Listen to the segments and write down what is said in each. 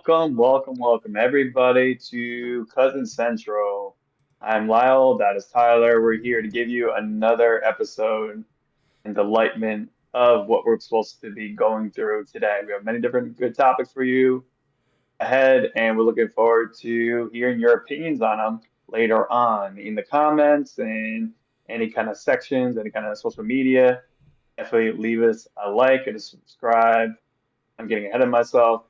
Welcome, everybody to Cousin Central. I'm Lyle, that is Tyler. We're here to give you another episode and delightment of what we're supposed to be going through today. We have many different good topics for you ahead, and we're looking forward to hearing your opinions on them later on in the comments and any kind of sections, any kind of social media. Definitely leave us a like and a subscribe. I'm getting ahead of myself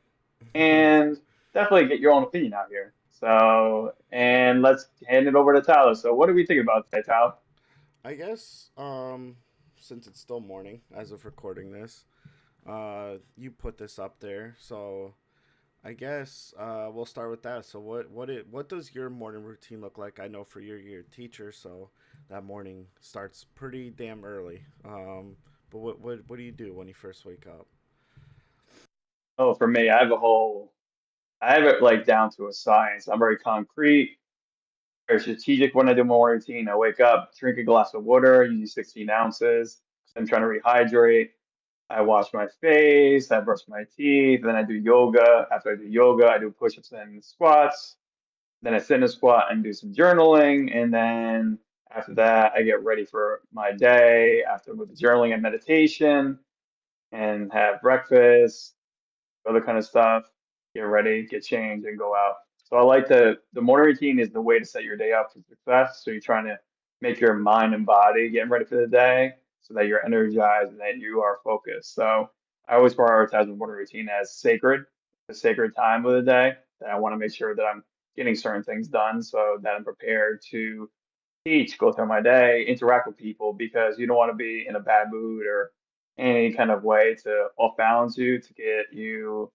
and definitely get your own opinion out here. So, and let's hand it over to Tyler. So, what are we thinking about today, Tyler? I guess since it's still morning as of recording this, you put this up there, so I guess we'll start with that. So what does your morning routine look like? I know for your teacher, so that morning starts pretty damn early. But what do you do when you first wake up? Oh, for me, I have it like down to a science. I'm very concrete, very strategic when I do my morning routine. I wake up, drink a glass of water, usually 16 ounces. 'Cause I'm trying to rehydrate. I wash my face, I brush my teeth, then I do yoga. After I do yoga, I do push-ups and squats. Then I sit in a squat and do some journaling, and then after that, I get ready for my day. After with the journaling and meditation, and have breakfast, other kind of stuff. Get ready, get changed, and go out. So I like the morning routine is the way to set your day up for success. So you're trying to make your mind and body getting ready for the day, so that you're energized and that you are focused. So I always prioritize the morning routine as sacred, the sacred time of the day. That I want to make sure that I'm getting certain things done so that I'm prepared to teach, go through my day, interact with people because you don't want to be in a bad mood or any kind of way to off balance you to get you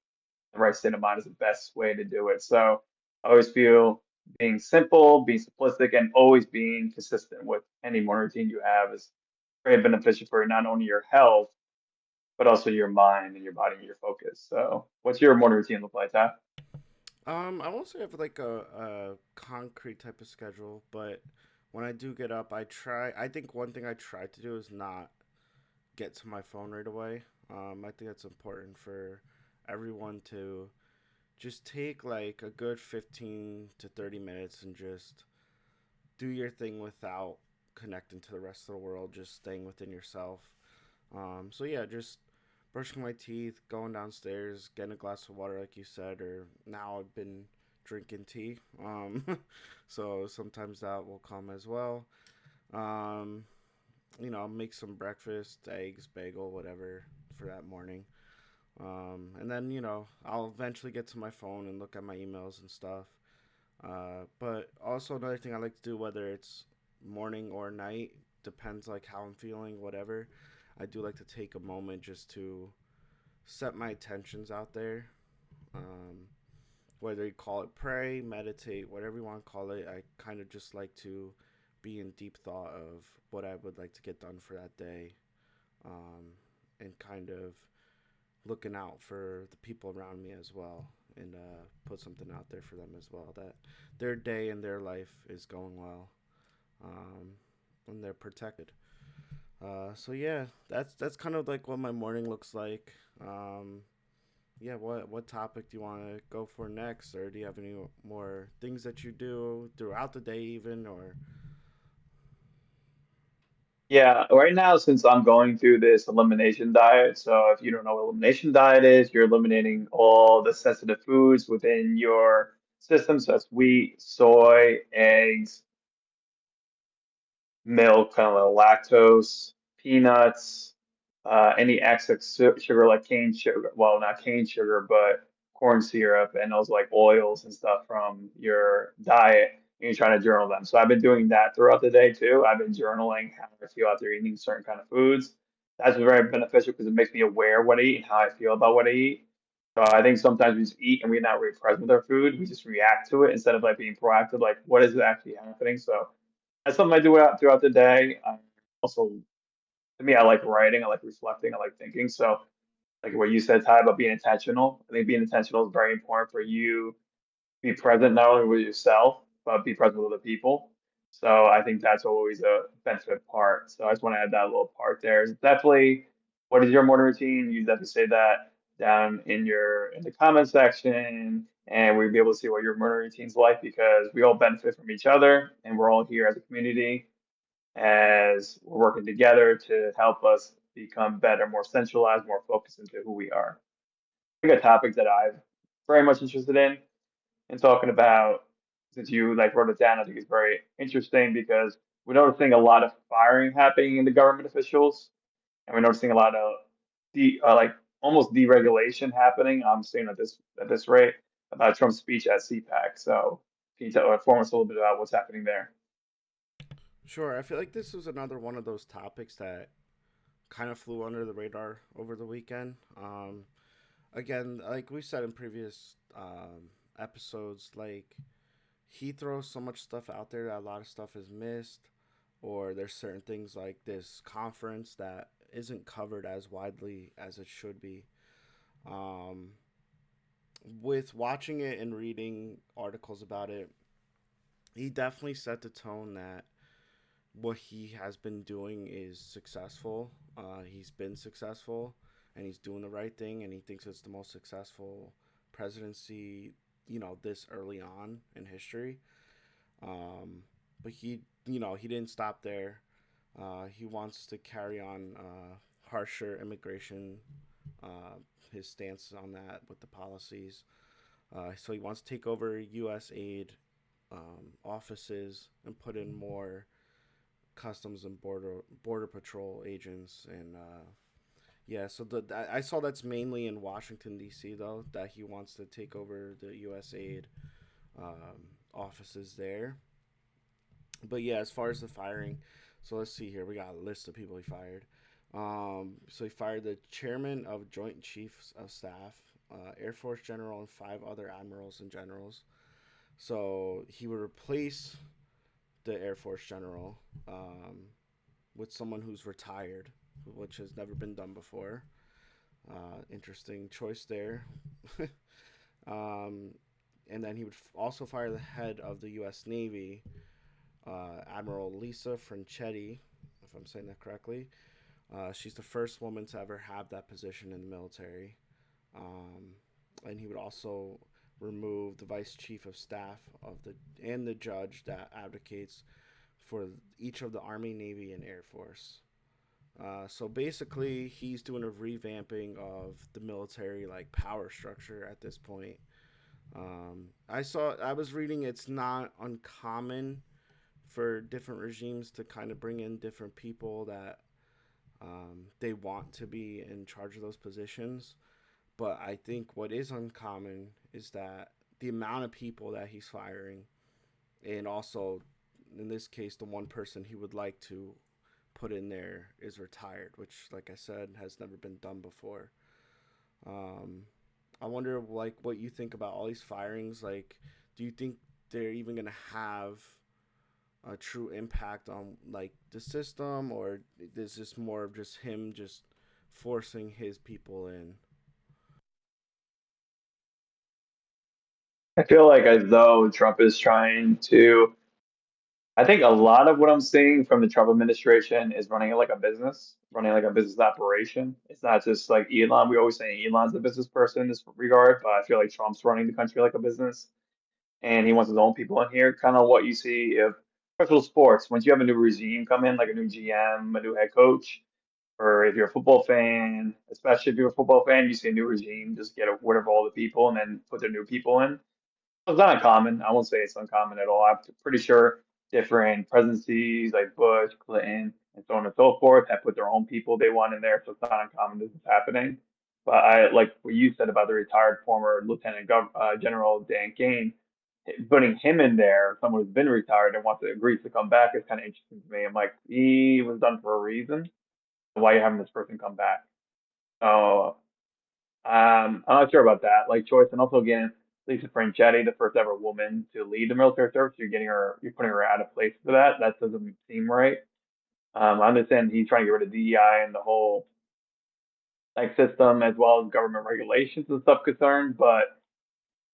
the right state of mind is the best way to do it. So I always feel being simple, being simplistic, and always being consistent with any morning routine you have is very beneficial for not only your health, but also your mind and your body and your focus. So what's your morning routine look like, Ty? I won't say I have like a concrete type of schedule, but when I do get up, I try. I think one thing I try to do is not get to my phone right away. I think that's important for everyone to just take like a good 15 to 30 minutes and just do your thing without connecting to the rest of the world, just staying within yourself. So yeah, just brushing my teeth, going downstairs, getting a glass of water, like you said, or now I've been drinking tea. So sometimes that will come as well. Um, make some breakfast, eggs, bagel, whatever for that morning. And then, I'll eventually get to my phone and look at my emails and stuff. But also another thing I like to do, whether it's morning or night, depends like how I'm feeling, whatever. I do like to take a moment just to set my intentions out there. Um, Whether you call it pray, meditate, whatever you want to call it, I kind of just like to be in deep thought of what I would like to get done for that day, um, and kind of looking out for the people around me as well, and put something out there for them as well, that their day and their life is going well, um, and they're protected. So yeah, that's kind of like what my morning looks like. Yeah, what topic do you want to go for next, or do you have any more things that you do throughout the day, even, or? Yeah, right now, since I'm going through this elimination diet, so if you don't know what elimination diet is, you're eliminating all the sensitive foods within your system. So that's wheat, soy, eggs, milk, kind of like lactose, peanuts, any excess sugar like cane sugar, well, not cane sugar, but corn syrup and those like oils and stuff from your diet. And you're trying to journal them. So I've been doing that throughout the day too. I've been journaling how I feel after eating certain kind of foods. That's very beneficial because it makes me aware of what I eat and how I feel about what I eat. So I think sometimes we just eat and we're not really present with our food. We just react to it instead of like being proactive, like what is actually happening. So that's something I do throughout the day. Also, to me, I like writing, I like reflecting, I like thinking. So, like what you said, Ty, about being intentional. I think being intentional is very important for you to be present not only with yourself, but be present with other people. So, I think that's always a benefit part. So, I just want to add that little part there. It's definitely, what is your morning routine? You definitely say that down in the comment section. and we'd be able to see what your morning routine's like because we all benefit from each other, and we're all here as a community as we're working together to help us become better, more centralized, more focused into who we are. I think a topic that I'm very much interested in and talking about, since you like wrote it down, I think it's very interesting because we're noticing a lot of firing happening in the government officials, and we're noticing a lot of like almost deregulation happening. I'm seeing at this rate about Trump's speech at CPAC. So can you inform us a little bit about what's happening there? Sure. I feel like this was another one of those topics that kind of flew under the radar over the weekend. Again, like we said in previous episodes, like he throws so much stuff out there that a lot of stuff is missed, or there's certain things like this conference that isn't covered as widely as it should be. Um, with watching it and reading articles about it, he definitely set the tone that what he has been doing is successful. He's been successful and he's doing the right thing, and he thinks it's the most successful presidency, this early on in history. Um, but he didn't stop there. He wants to carry on harsher immigration, uh, his stance on that with the policies. So he wants to take over U.S. aid offices and put in more customs and border patrol agents and yeah. So I saw that's mainly in Washington D.C. though, that he wants to take over the U.S. aid offices there. But yeah, as far as the firing, so let's see here. We got a list of people he fired. So he fired the chairman of Joint Chiefs of Staff, Air Force General, and five other admirals and generals. So he would replace the Air Force General with someone who's retired, which has never been done before. Interesting choice there. um, and then he would also fire the head of the U.S. Navy, Admiral Lisa Franchetti, if I'm saying that correctly. She's the first woman to ever have that position in the military. Um, and he would also remove the vice chief of staff of the and the judge that advocates for each of the Army, Navy, and Air Force. So basically, he's doing a revamping of the military like power structure at this point. I was reading it's not uncommon for different regimes to kind of bring in different people that they want to be in charge of those positions. But I think what is uncommon is that the amount of people that he's firing, and also in this case, the one person he would like to put in there is retired, which, like I said, has never been done before. Um, I wonder, like, what you think about all these firings. Like, do you think they're even gonna have a true impact on like the system, or is this more of just him just forcing his people in? I feel like as though Trump is trying to. I think a lot of what I'm seeing from the Trump administration is running it like a business, running like a business operation. It's not just like Elon. We always say Elon's a business person in this regard, but I feel like Trump's running the country like a business, and he wants his own people in here. Kind of what you see if professional sports, once you have a new regime come in, like a new GM, a new head coach, or if you're a football fan, especially if you're a football fan, you see a new regime, just get rid of all the people and then put their new people in. It's not uncommon. I won't say it's uncommon at all. I'm pretty sure different presidencies like Bush, Clinton, and so on and so forth have put their own people they want in there, so it's not uncommon this is happening. But I like what you said about the retired former General Dan Kane, putting him in there, someone who's been retired and wants to agree to come back is kind of interesting to me. I'm like, he was done for a reason. Why are you having this person come back? So I'm not sure about that, like choice. And also again, Lisa Franchetti, the first ever woman to lead the military service, you're putting her out of place for that. That doesn't seem right. I understand he's trying to get rid of DEI and the whole like system as well as government regulations and stuff concerned, but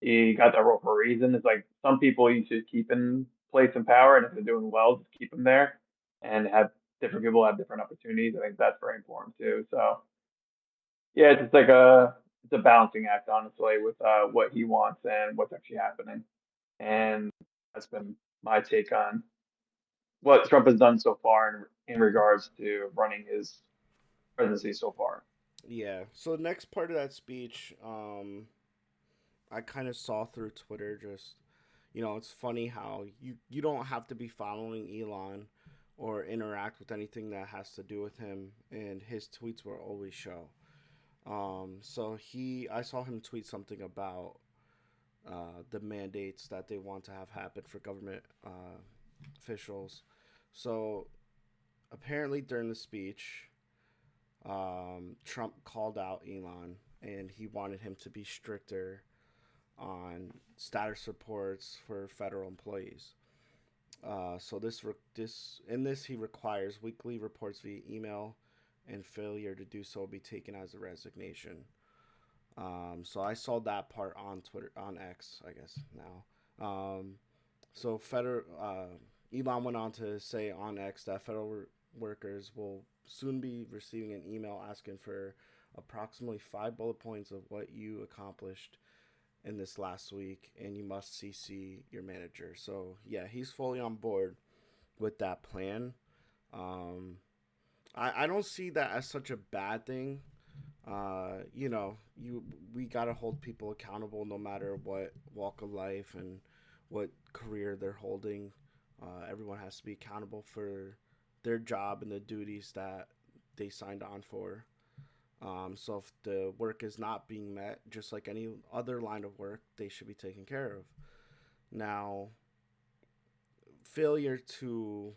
he got that role for a reason. It's like some people you should keep in place in power, and if they're doing well, just keep them there and have different people have different opportunities. I think that's very important too. So yeah, it's just like it's a balancing act, honestly, with what he wants and what's actually happening. And that's been my take on what Trump has done so far in regards to running his presidency so far. Yeah. So the next part of that speech, I kind of saw through Twitter. Just it's funny how you don't have to be following Elon or interact with anything that has to do with him, and his tweets will always show. So I saw him tweet something about the mandates that they want to have happen for government officials. So apparently during the speech, Trump called out Elon and he wanted him to be stricter on status reports for federal employees. So this he requires weekly reports via email, and failure to do so will be taken as a resignation. So I saw that part on Twitter, on X, I guess now. So Elon went on to say on X that federal workers will soon be receiving an email asking for approximately 5 bullet points of what you accomplished in this last week, and you must CC your manager. So yeah, he's fully on board with that plan. Um, I don't see that as such a bad thing. We gotta hold people accountable no matter what walk of life and what career they're holding. Everyone has to be accountable for their job and the duties that they signed on for. So if the work is not being met, just like any other line of work, they should be taken care of. Now, failure to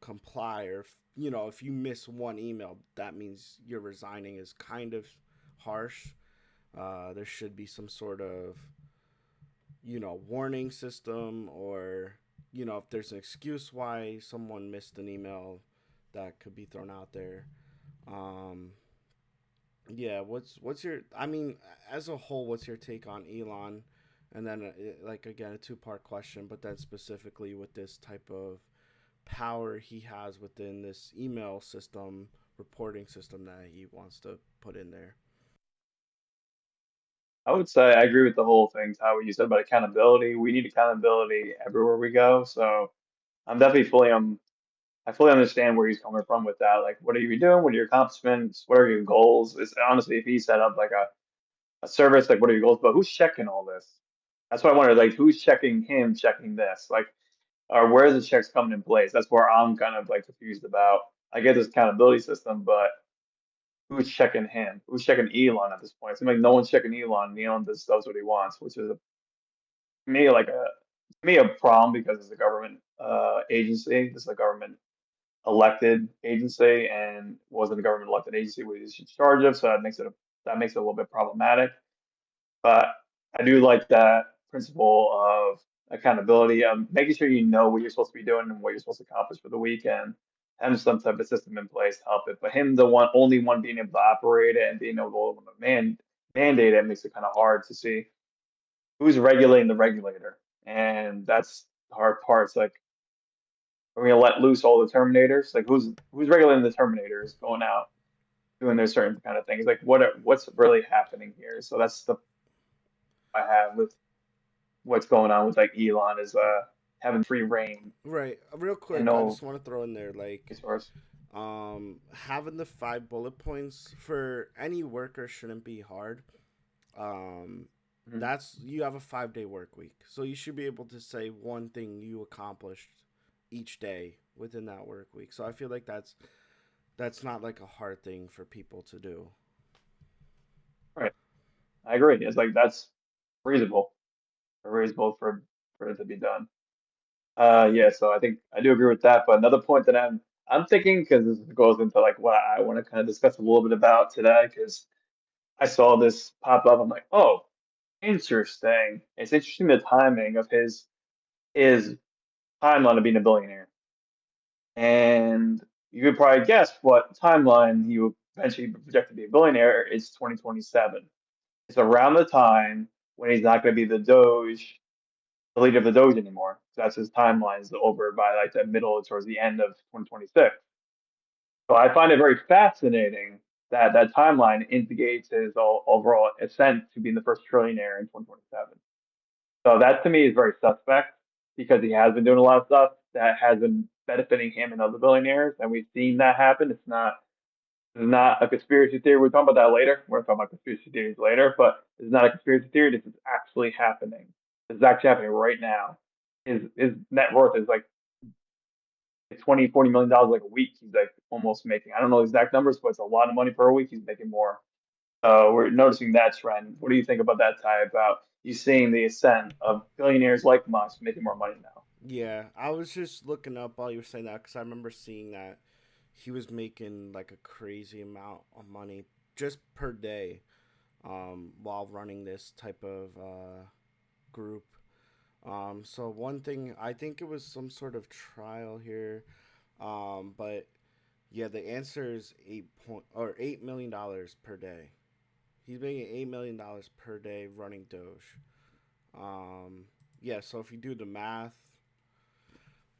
comply, or if you miss one email, that means you're resigning, is kind of harsh. There should be some sort of warning system, or if there's an excuse why someone missed an email, that could be thrown out there. um yeah, what's your, I mean, as a whole, what's your take on Elon? And then like, again, a two-part question, but then specifically with this type of power he has within this email system, reporting system that he wants to put in there. I would say I agree with the whole thing, Ty, what you said about accountability. We need accountability everywhere we go. So I'm definitely I fully understand where he's coming from with that. Like, what are you doing? What are your accomplishments? What are your goals? It's honestly, if he set up like a service, like, what are your goals? But who's checking all this? That's what I wondered. Like, who's checking him, checking this? Like, or where is the checks coming in place? That's where I'm kind of like confused about. I get this accountability system, but who's checking him? Who's checking Elon at this point? It seems like no one's checking Elon. Elon just does what he wants, which is to me like to me a problem because it's a government agency. This is a government elected agency and wasn't a government elected agency what he's in charge of, so that makes it a little bit problematic. But I do like that principle of accountability, making sure you know what you're supposed to be doing and what you're supposed to accomplish for the weekend, having some type of system in place to help it. But him, the only one being able to operate it and being able to mandate it makes it kind of hard to see who's regulating the regulator, and that's the hard part. It's like, are we gonna let loose all the Terminators? Like, who's regulating the Terminators going out doing their certain kind of things? Like, what's really happening here? So that's the I have with what's going on with like Elon is having free reign Right. Real and quick, I no just want to throw in there, like, resource. having the 5 bullet points for any worker shouldn't be hard. Um, Mhm. that's You have a 5-day work week, so you should be able to say one thing you accomplished each day within that work week. So I feel like that's not like a hard thing for people to do. Right, I agree. It's like that's reasonable, reasonable for it to be done. Yeah, so I think I do agree with that. But another point that I'm thinking, because this goes into like what I want to kind of discuss a little bit about today, because I saw this pop up. I'm like, oh, interesting. It's interesting the timing of his timeline of being a billionaire. And you could probably guess what timeline he would eventually be projected to be a billionaire is 2027. It's around the time when he's not going to be the leader of the Doge anymore. So that's his timeline is over by like the middle towards the end of 2026. So I find it very fascinating that timeline instigates his overall ascent to being the first trillionaire in 2027. So that to me is very suspect because he has been doing a lot of stuff that has been benefiting him and other billionaires, and we've seen that happen. It's not a conspiracy theory. We'll talk about that later. We're talking about conspiracy theories later, but it's not a conspiracy theory. This is actually happening. This is actually happening right now. His net worth is like 20, $40 million like a week. He's like almost making. I don't know the exact numbers, but it's a lot of money per week. He's making more. We're noticing that trend. What do you think about that, Ty? About you seeing the ascent of billionaires like Musk making more money now? Yeah, I was just looking up while you were saying that because I remember seeing that he was making like a crazy amount of money just per day while running this type of group. So one thing, I think it was some sort of trial here, but yeah, the answer is $8 million per day. He's making $8 million per day running Doge. Yeah, so if you do the math,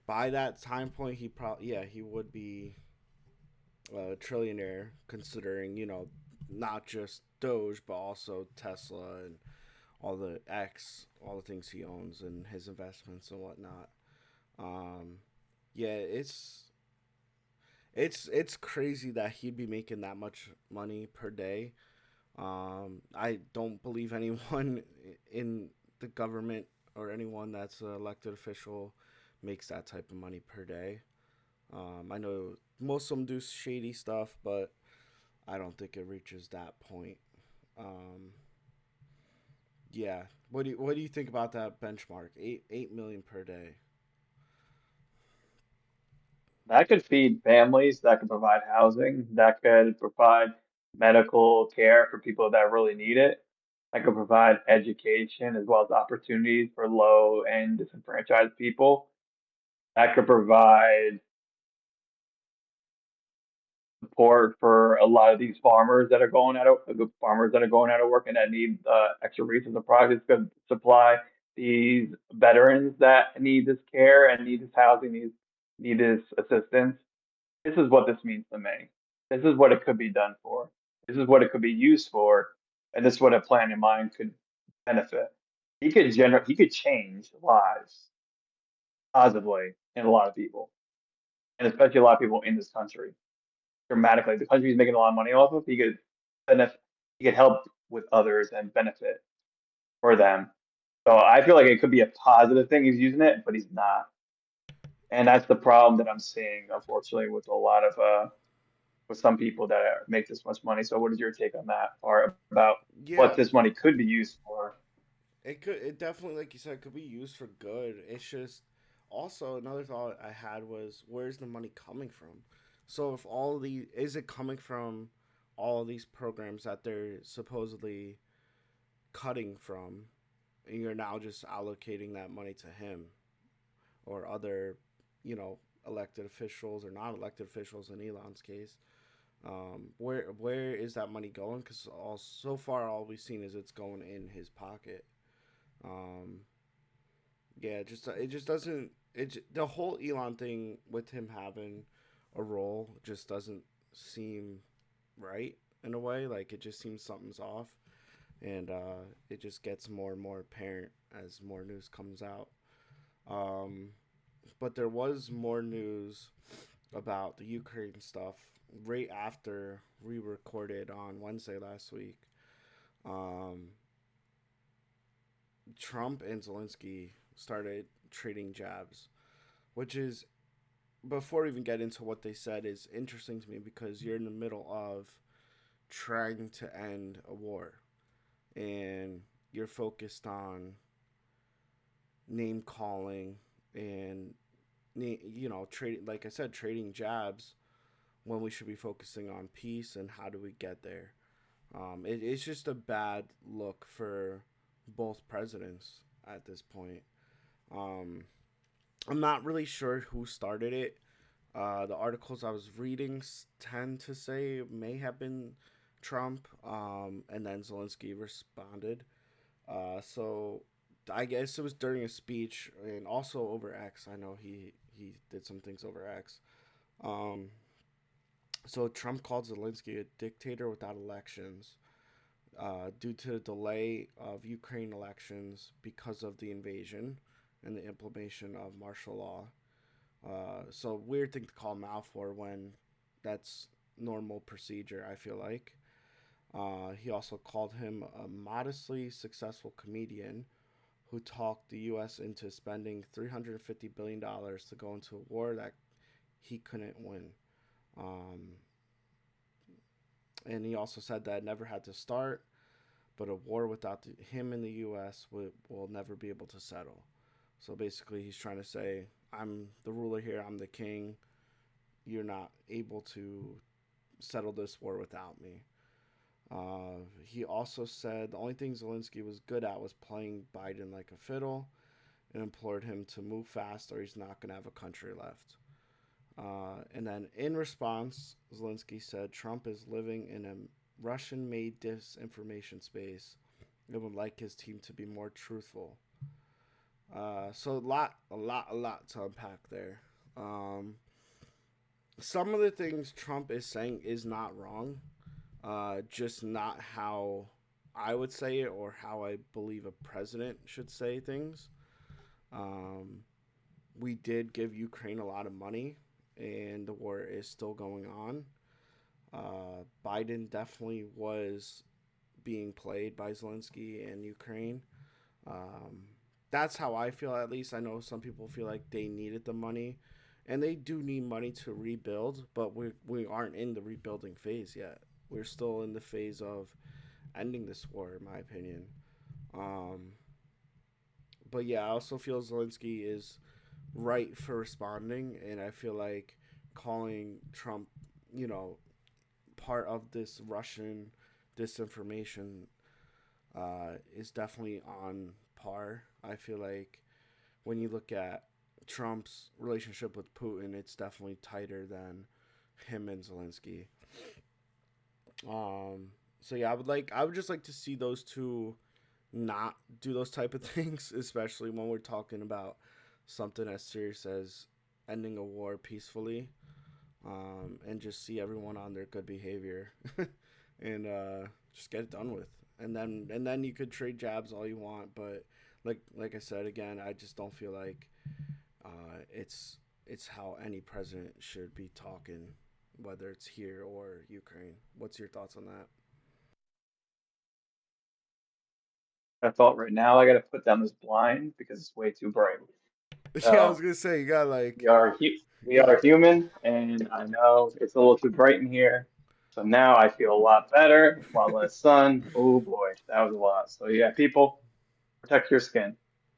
by that time point, he would be a trillionaire, considering not just Doge but also Tesla and all the things he owns and his investments and whatnot. Um, yeah, it's crazy that he'd be making that much money per day. I don't believe anyone in the government or anyone that's an elected official makes that type of money per day. I know most of them do shady stuff, but I don't think it reaches that point. Um, yeah. What do you think about that benchmark? 8 million per day. That could feed families. That could provide housing. That could provide medical care for people that really need it. That could provide education as well as opportunities for low and disenfranchised people. That could provide support for a lot of these farmers that are going out of work and that need extra resources and projects to supply these veterans that need this care and need this housing, need this assistance. This is what this means to me. This is what it could be done for. This is what it could be used for, and this is what a plan in mind could benefit. He could change lives positively in a lot of people, and especially a lot of people in this country dramatically. The country's making a lot of money off of. Benefit, he could help with others and benefit for them. So I feel like it could be a positive thing. He's using it, but he's not, and that's the problem that I'm seeing, unfortunately, with a lot of with some people that make this much money. So what is your take on that, or about what Yeah, this money could be used for? it definitely, like you said, could be used for good. It's just also another thought I had was, where's the money coming from? So if all the is it coming from all of these programs that they're supposedly cutting from, and you're now just allocating that money to him or other, you know, elected officials or not elected officials in Elon's case. Where is that money going? Because all so far all we've seen is it's going in his pocket. Um, yeah, it just doesn't. The whole Elon thing with him having a role just doesn't seem right in a way. Like it just seems something's off, and it just gets more and more apparent as more news comes out. Um, but there was more news about the Ukraine stuff right after we recorded on Wednesday last week. Um, Trump and Zelenskyy started trading jabs, which is, before we even get into what they said, is interesting to me because you're in the middle of trying to end a war and you're focused on name calling and trade, like I said, trading jabs when we should be focusing on peace and how do we get there. It's just a bad look for both presidents at this point. Um, I'm not really sure who started it. The articles I was reading tend to say it may have been Trump, and then Zelensky responded. So I guess it was during a speech and also over X. I know he did some things over X. Um, So Trump called Zelenskyy a dictator without elections due to the delay of Ukraine elections because of the invasion and the implementation of martial law. So weird thing to call him out for when that's normal procedure. I feel like. He also called him a modestly successful comedian who talked the U.S. into spending $350 billion to go into a war that he couldn't win. Um, and he also said that it never had to start, but a war without him in the U.S. will never be able to settle. So basically, he's trying to say, I'm the ruler here, I'm the king. You're not able to settle this war without me. He also said the only thing Zelenskyy was good at was playing Biden like a fiddle and implored him to move fast or he's not going to have a country left. And then in response, Zelenskyy said Trump is living in a Russian made disinformation space and would like his team to be more truthful. So a lot to unpack there. Um, some of the things Trump is saying is not wrong, just not how I would say it or how I believe a president should say things. Um, we did give Ukraine a lot of money, and the war is still going on. Biden definitely was being played by Zelenskyy and Ukraine. Um, that's how I feel, at least. I know some people feel like they needed the money, and they do need money to rebuild, but we aren't in the rebuilding phase yet. We're still in the phase of ending this war, in my opinion. Um, but yeah, I also feel Zelensky is right for responding, and I feel like calling Trump, you know, part of this Russian disinformation is definitely on par. I feel like when you look at Trump's relationship with Putin, it's definitely tighter than him and Zelensky. Um, so yeah, I would just like to see those two not do those type of things, especially when we're talking about something as serious as ending a war peacefully, and just see everyone on their good behavior, and just get it done with. And then you could trade jabs all you want, but like I said again, I just don't feel like it's how any president should be talking, whether it's here or Ukraine. What's your thoughts on that? I thought right now I got to put down this blind because it's way too bright. Yeah, I was So gonna say you got like we are human, and I know it's a little too bright in here. So now I feel a lot better. While the sun, oh boy, that was a lot. So yeah, people, protect your skin.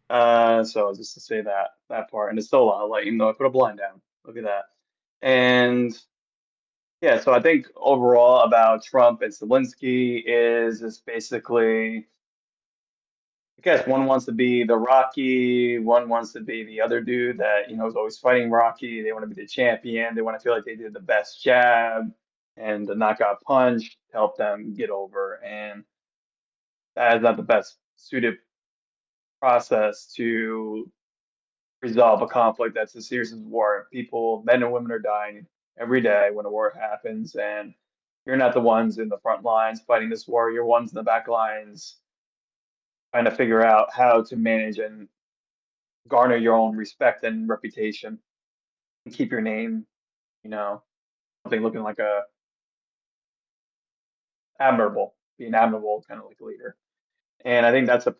So just to say that part, and it's still a lot of light, even though I put a blind down. Look at that. And yeah, so I think overall about Trump and Zelensky is just basically, I guess one wants to be the Rocky, one wants to be the other dude that, is always fighting Rocky. They want to be the champion. They want to feel like they did the best jab and the knockout punch to help them get over. And that is not the best suited process to resolve a conflict that's as serious as war. People, men and women are dying every day when a war happens, and you're not the ones in the front lines fighting this war. You're ones in the back lines trying to figure out how to manage and garner your own respect and reputation and keep your name, you know, something looking like a admirable, be an admirable kind of like leader. And I think that's a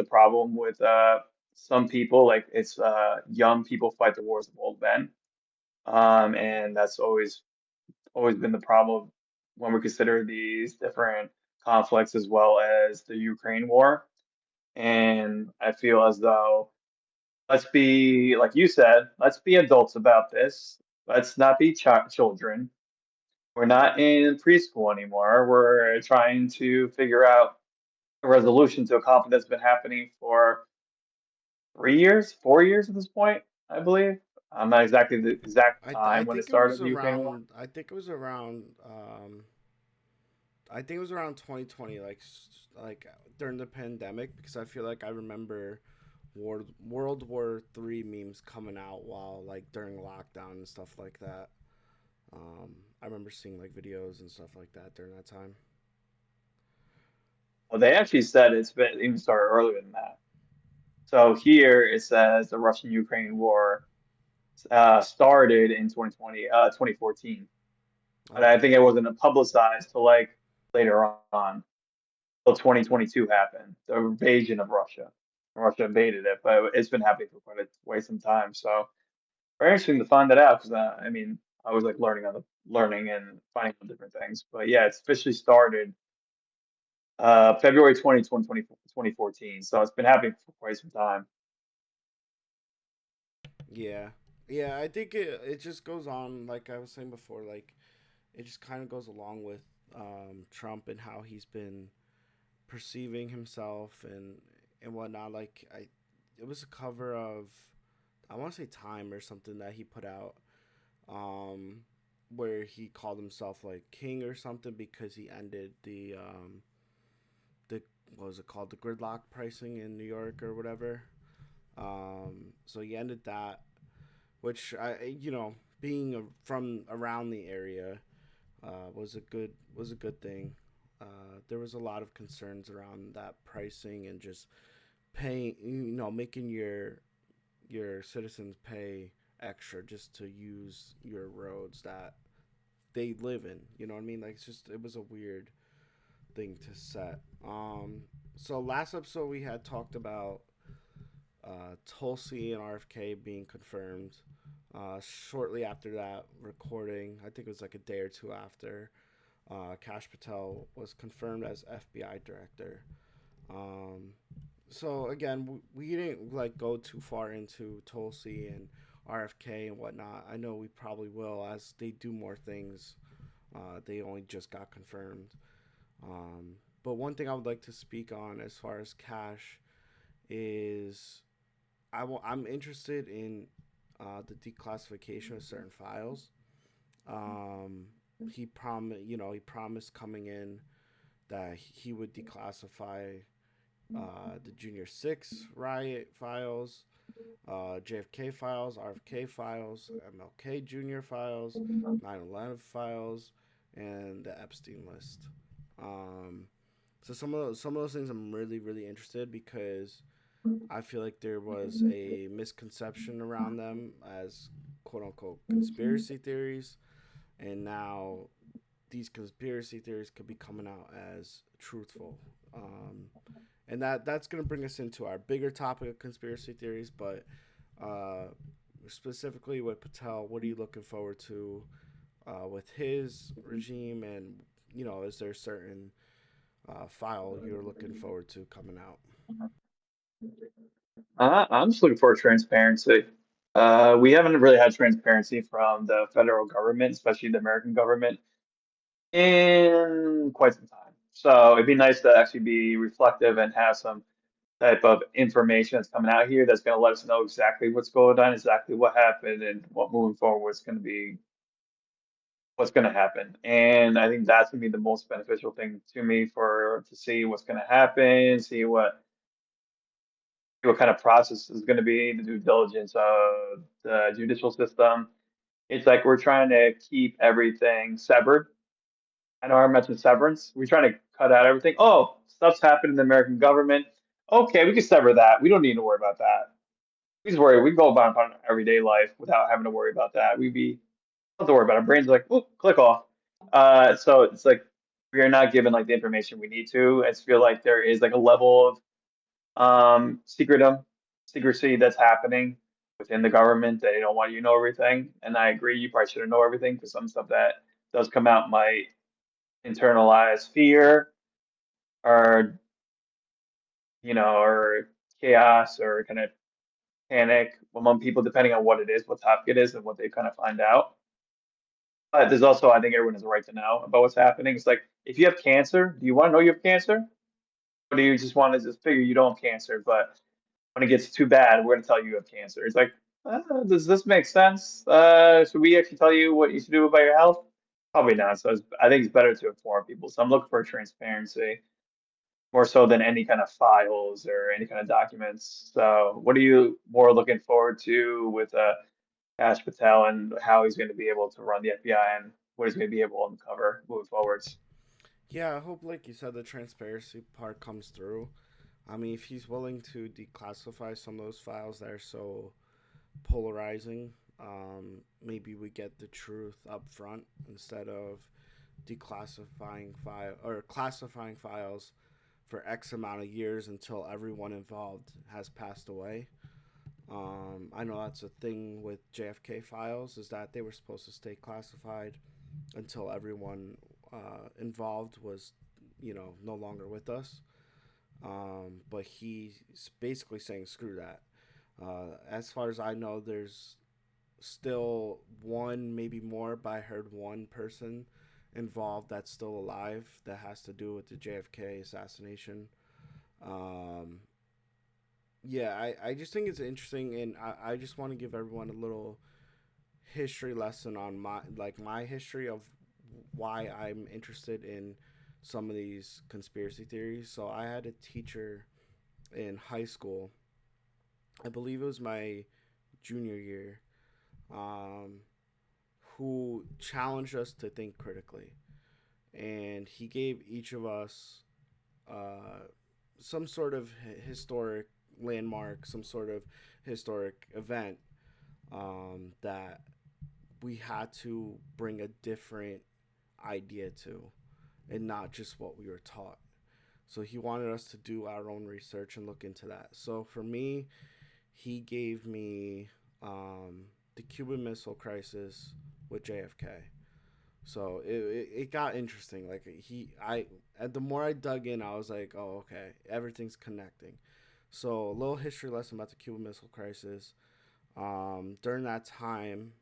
problem with some people. Like it's young people fight the wars of old men, and that's always been the problem when we consider these different conflicts as well as the Ukraine war. And I feel as though let's be, like you said, let's be adults about this. Let's not be children. We're not in preschool anymore. We're trying to figure out a resolution to a conflict that's been happening for 3 years, 4 years at this point, I believe. I'm not exactly the exact I time when it think it started, was the Ukraine war. around. I think it was around 2020, like during the pandemic, because I feel like I remember World War III memes coming out while like during lockdown and stuff like that. Um, I remember seeing like videos and stuff like that during that time. Well, they actually said it's been even started earlier than that. So here it says the Russian-Ukraine war started in 2014. But I think Okay. it wasn't publicized till like later on, till 2022 happened, the invasion of Russia. Russia invaded it, but it's been happening for quite some time. So very interesting to find that out because I mean, I was like learning and finding out different things. But yeah, it's officially started February 20th, 2014. So it's been happening for quite some time. Yeah. Yeah, I think it just goes on like I was saying before, like it just kind of goes along with Trump and how he's been perceiving himself and whatnot. Like it was a cover of I want to say Time or something that he put out, um, where he called himself like king or something because he ended the what was it called, the gridlock pricing in New York or whatever. So he ended that, which being from around the area was a good thing. There was a lot of concerns around that pricing and just paying, making your citizens pay extra just to use your roads that they live in. You know what I mean? Like it was a weird thing to set. So last episode we had talked about Tulsi and RFK being confirmed. Shortly after that recording, I think it was like a day or two after, Kash Patel was confirmed as FBI director. Um, so again, we didn't like go too far into Tulsi and RFK and whatnot. I know we probably will as they do more things. They only just got confirmed. But one thing I would like to speak on as far as Cash is I'm interested in the declassification of certain files. Um, he promised coming in that he would declassify the Junior 6 riot files, JFK files, RFK files, MLK Jr. files, 9/11 files, and the Epstein list. Um, so some of those things I'm really interested because I feel like there was a misconception around them as quote unquote conspiracy theories, and now these conspiracy theories could be coming out as truthful. And that's going to bring us into our bigger topic of conspiracy theories, but uh, specifically with Patel, what are you looking forward to with his regime, and is there a certain file you're looking forward to coming out? I'm just looking for transparency. We haven't really had transparency from the federal government, especially the American government, in quite some time. So it'd be nice to actually be reflective and have some type of information that's coming out here that's going to let us know exactly what's going on, exactly what happened, and what moving forward is going to be what's going to happen. And I think that's going to be the most beneficial thing to me for to see what's going to happen, see what kind of process is going to be, the due diligence of the judicial system. It's like we're trying to keep everything severed. I know I mentioned severance. We're trying to cut out everything. Oh, stuff's happened in the American government. Okay, we can sever that. We don't need to worry about that. We just worry. We go about our everyday life without having to worry about that. Don't have to worry about it. Our brains are like, oh, click off. So it's like we are not given like the information we need to. I just feel like there is like a level of secrecy that's happening within the government. They don't want you to know everything. And I agree, you probably shouldn't know everything because some stuff that does come out might internalize fear or or chaos or kind of panic among people depending on what it is, what topic it is, and what they kind of find out. But there's also, I think everyone has a right to know about what's happening. It's like if you have cancer, do you want to know you have cancer? Or do you just want to just figure you don't have cancer, but when it gets too bad, we're going to tell you you have cancer. It's like, does this make sense? Should we actually tell you what you should do about your health? Probably not. So I think it's better to inform people. So I'm looking for transparency more so than any kind of files or any kind of documents. So what are you more looking forward to with Kash Patel and how he's going to be able to run the FBI and what he's going to be able to uncover moving forwards. Yeah, I hope, like you said, the transparency part comes through. I mean, if he's willing to declassify some of those files that are so polarizing, maybe we get the truth up front instead of declassifying file or classifying files for X amount of years until everyone involved has passed away. I know that's a thing with JFK files is that they were supposed to stay classified until everyone involved was, no longer with us. But he's basically saying screw that. As far as I know, there's still one, maybe more, but I heard one person involved that's still alive that has to do with the JFK assassination. Um, yeah, I just think it's interesting, and I just want to give everyone a little history lesson on my history of why I'm interested in some of these conspiracy theories. So I had a teacher in high school. I believe it was my junior year, um, who challenged us to think critically, and he gave each of us uh, some sort of historic landmark, some sort of historic event that we had to bring a different idea to, and not just what we were taught. So he wanted us to do our own research and look into that. So for me, he gave me the Cuban Missile Crisis with JFK. So it got interesting. Like and the more I dug in, I was like, oh, okay, everything's connecting. So a little history lesson about the Cuban Missile Crisis. During that time,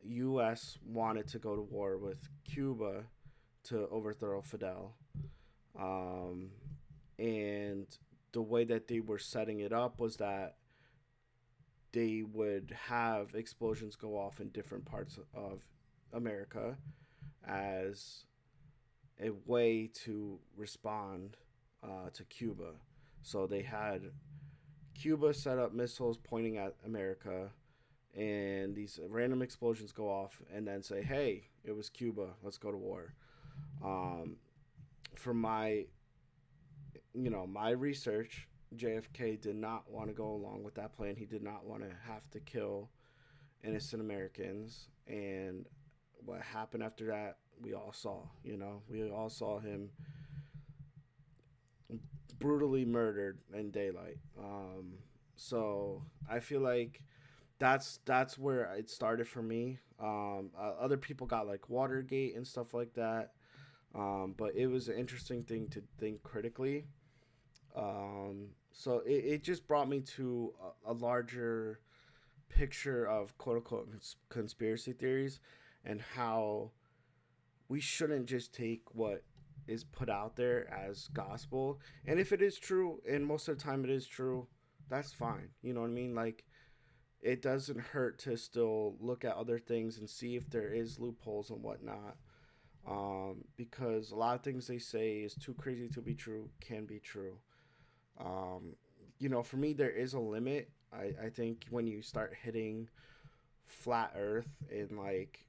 U.S. wanted to go to war with Cuba to overthrow Fidel, um, and the way that they were setting it up was that they would have explosions go off in different parts of America as a way to respond to Cuba. So they had Cuba set up missiles pointing at America, and these random explosions go off, and then say, "Hey, it was Cuba. Let's go to war." Um, for my research, JFK did not want to go along with that plan. He did not want to have to kill innocent Americans, and what happened after that, we all saw. We all saw him brutally murdered in daylight. So I feel like that's where it started for me. Other people got like Watergate and stuff like that, but it was an interesting thing to think critically. So it just brought me to a larger picture of quote unquote conspiracy theories and how we shouldn't just take what is put out there as gospel. And if it is true, and most of the time it is true, that's fine. You know what I mean? Like, it doesn't hurt to still look at other things and see if there is loopholes and whatnot. Because a lot of things they say is too crazy to be true can be true. Um, for me, there is a limit. I think when you start hitting flat Earth and like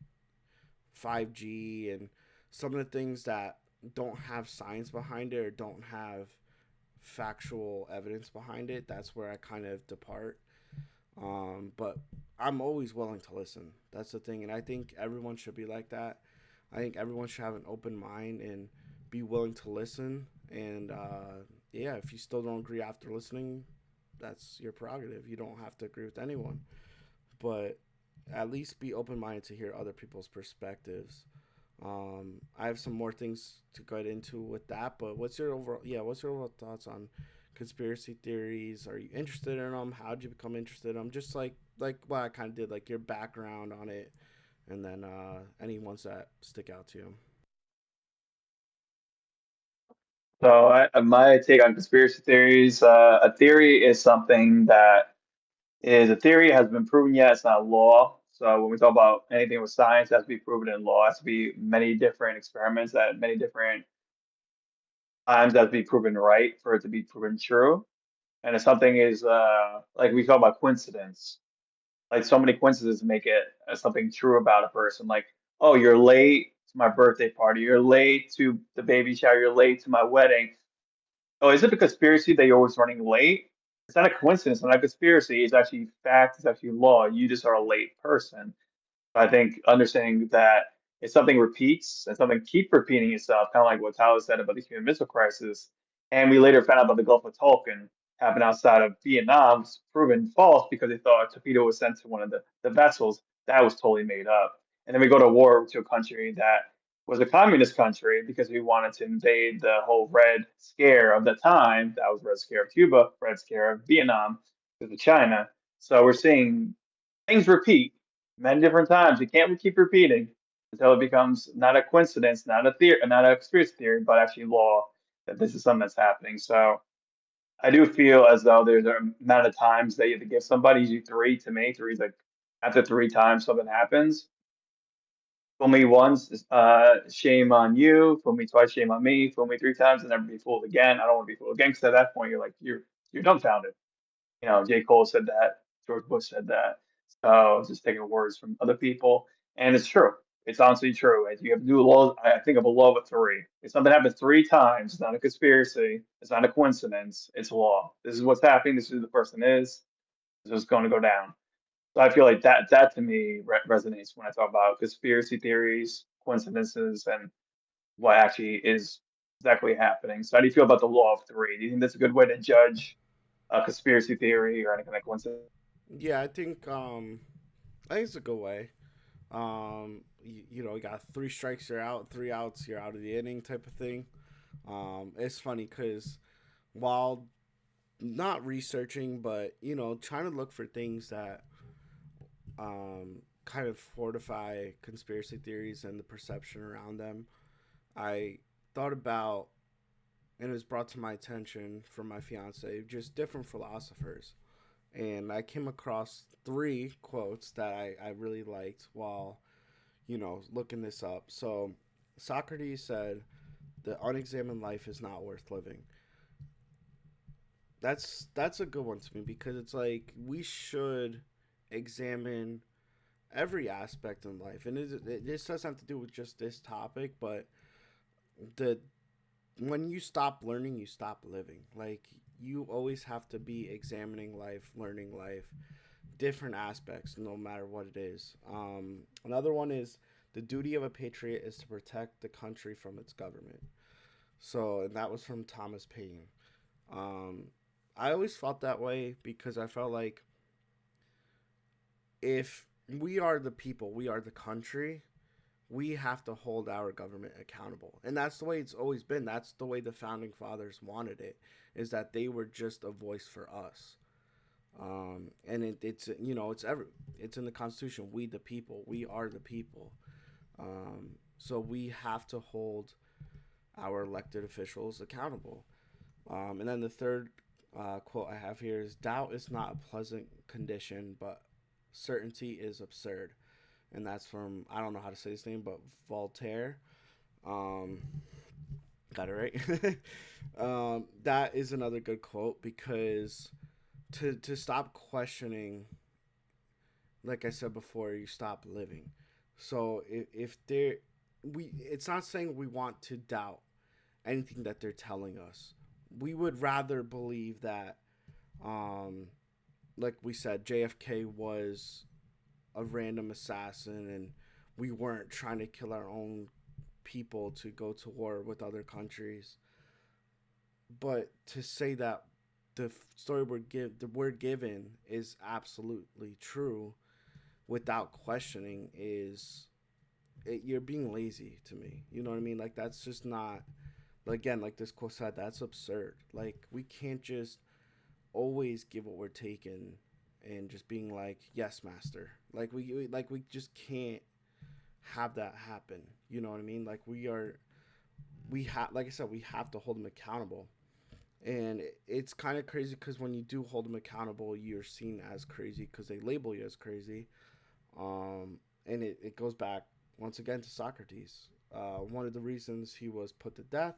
5G and some of the things that don't have science behind it or don't have factual evidence behind it, that's where I kind of depart. But I'm always willing to listen. That's the thing. And I think everyone should be like that. I think everyone should have an open mind and be willing to listen. And yeah, if you still don't agree after listening, that's your prerogative. You don't have to agree with anyone. But at least be open minded to hear other people's perspectives. I have some more things to get into with that, but what's your overall thoughts on conspiracy theories? Are you interested in them? How did you become interested in them? Just like what I kind of did, like your background on it, and then any ones that stick out to you. So my take on conspiracy theories, a theory is something that is a theory has been proven yet, it's not law. So when we talk about anything with science, it has to be proven in law. It has to be many different experiments at many different times that has to be proven right for it to be proven true. And if something is like we talk about coincidence. like so many coincidences make it something true about a person. Like, oh, you're late to my birthday party, you're late to the baby shower, you're late to my wedding. Oh, is it a conspiracy that you're always running late? It's not a coincidence, it's not a conspiracy. It's actually fact, it's actually law. You just are a late person. I think understanding that if something repeats and something keep repeating itself, kind of like what Tyler said about the Cuban Missile Crisis, and we later found out about the Gulf of Tonkin happened outside of Vietnam, was proven false because they thought a torpedo was sent to one of the vessels. That was totally made up. And then we go to war to a country that was a communist country because we wanted to invade the whole Red Scare of the time. That was Red Scare of Cuba, Red Scare of Vietnam, because of China. So we're seeing things repeat many different times. You can't keep repeating until it becomes not a coincidence, not a theory, not a conspiracy theory, but actually law that this is something that's happening. So I do feel as though there's an amount of times that you have to give somebody, usually three to me. Three is like after three times something happens. Fool me once, shame on you. Fool me twice, shame on me. Fool me three times, and never be fooled again. I don't want to be fooled again because at that point you're dumbfounded. J. Cole said that, George Bush said that. So just taking words from other people, and it's true. It's honestly true. As you have to do a law, I think of a law of three. If something happens three times, it's not a conspiracy. It's not a coincidence. It's law. This is what's happening. This is who the person is. This is what's going to go down. So I feel like that to me resonates when I talk about conspiracy theories, coincidences, and what actually is exactly happening. So how do you feel about the law of three? Do you think that's a good way to judge a conspiracy theory or anything like coincidence? Yeah, I think it's a good way. You got three strikes, you're out. Three outs, you're out of the inning, type of thing. It's funny because while not researching, but trying to look for things that kind of fortify conspiracy theories and the perception around them, I thought about, and it was brought to my attention from my fiance, just different philosophers. And I came across three quotes that I really liked while, looking this up. So Socrates said, the unexamined life is not worth living. That's a good one to me because it's like we should examine every aspect in life, and this doesn't have to do with just this topic, but the when you stop learning, you stop living. Like you always have to be examining life, learning life, different aspects, no matter what it is. Another one is the duty of a patriot is to protect the country from its government. So, and that was from Thomas Paine. Um, I always felt that way because I felt like if we are the people, we are the country, we have to hold our government accountable. And that's the way it's always been. That's the way the founding fathers wanted it, is that they were just a voice for us. And it's in the Constitution. We the people, we are the people. So we have to hold our elected officials accountable. And then the third quote I have here is, doubt is not a pleasant condition, but certainty is absurd. And that's from, I don't know how to say his name, but Voltaire. Um, got it right. That is another good quote because to stop questioning, like I said before, you stop living. So if there, we, it's not saying we want to doubt anything that they're telling us. We would rather believe that, um, like we said, JFK was a random assassin and we weren't trying to kill our own people to go to war with other countries. But to say that the story we're given is absolutely true without questioning you're being lazy to me. You know what I mean? Like that's just not, again, like this quote said, that's absurd. Like we can't just always give what we're taking and just being like, yes, master. Like we just can't have that happen. You know what I mean? Like we have, like I said, we have to hold them accountable. And it's kind of crazy because when you do hold them accountable, you're seen as crazy because they label you as crazy. And it goes back once again to Socrates. One of the reasons he was put to death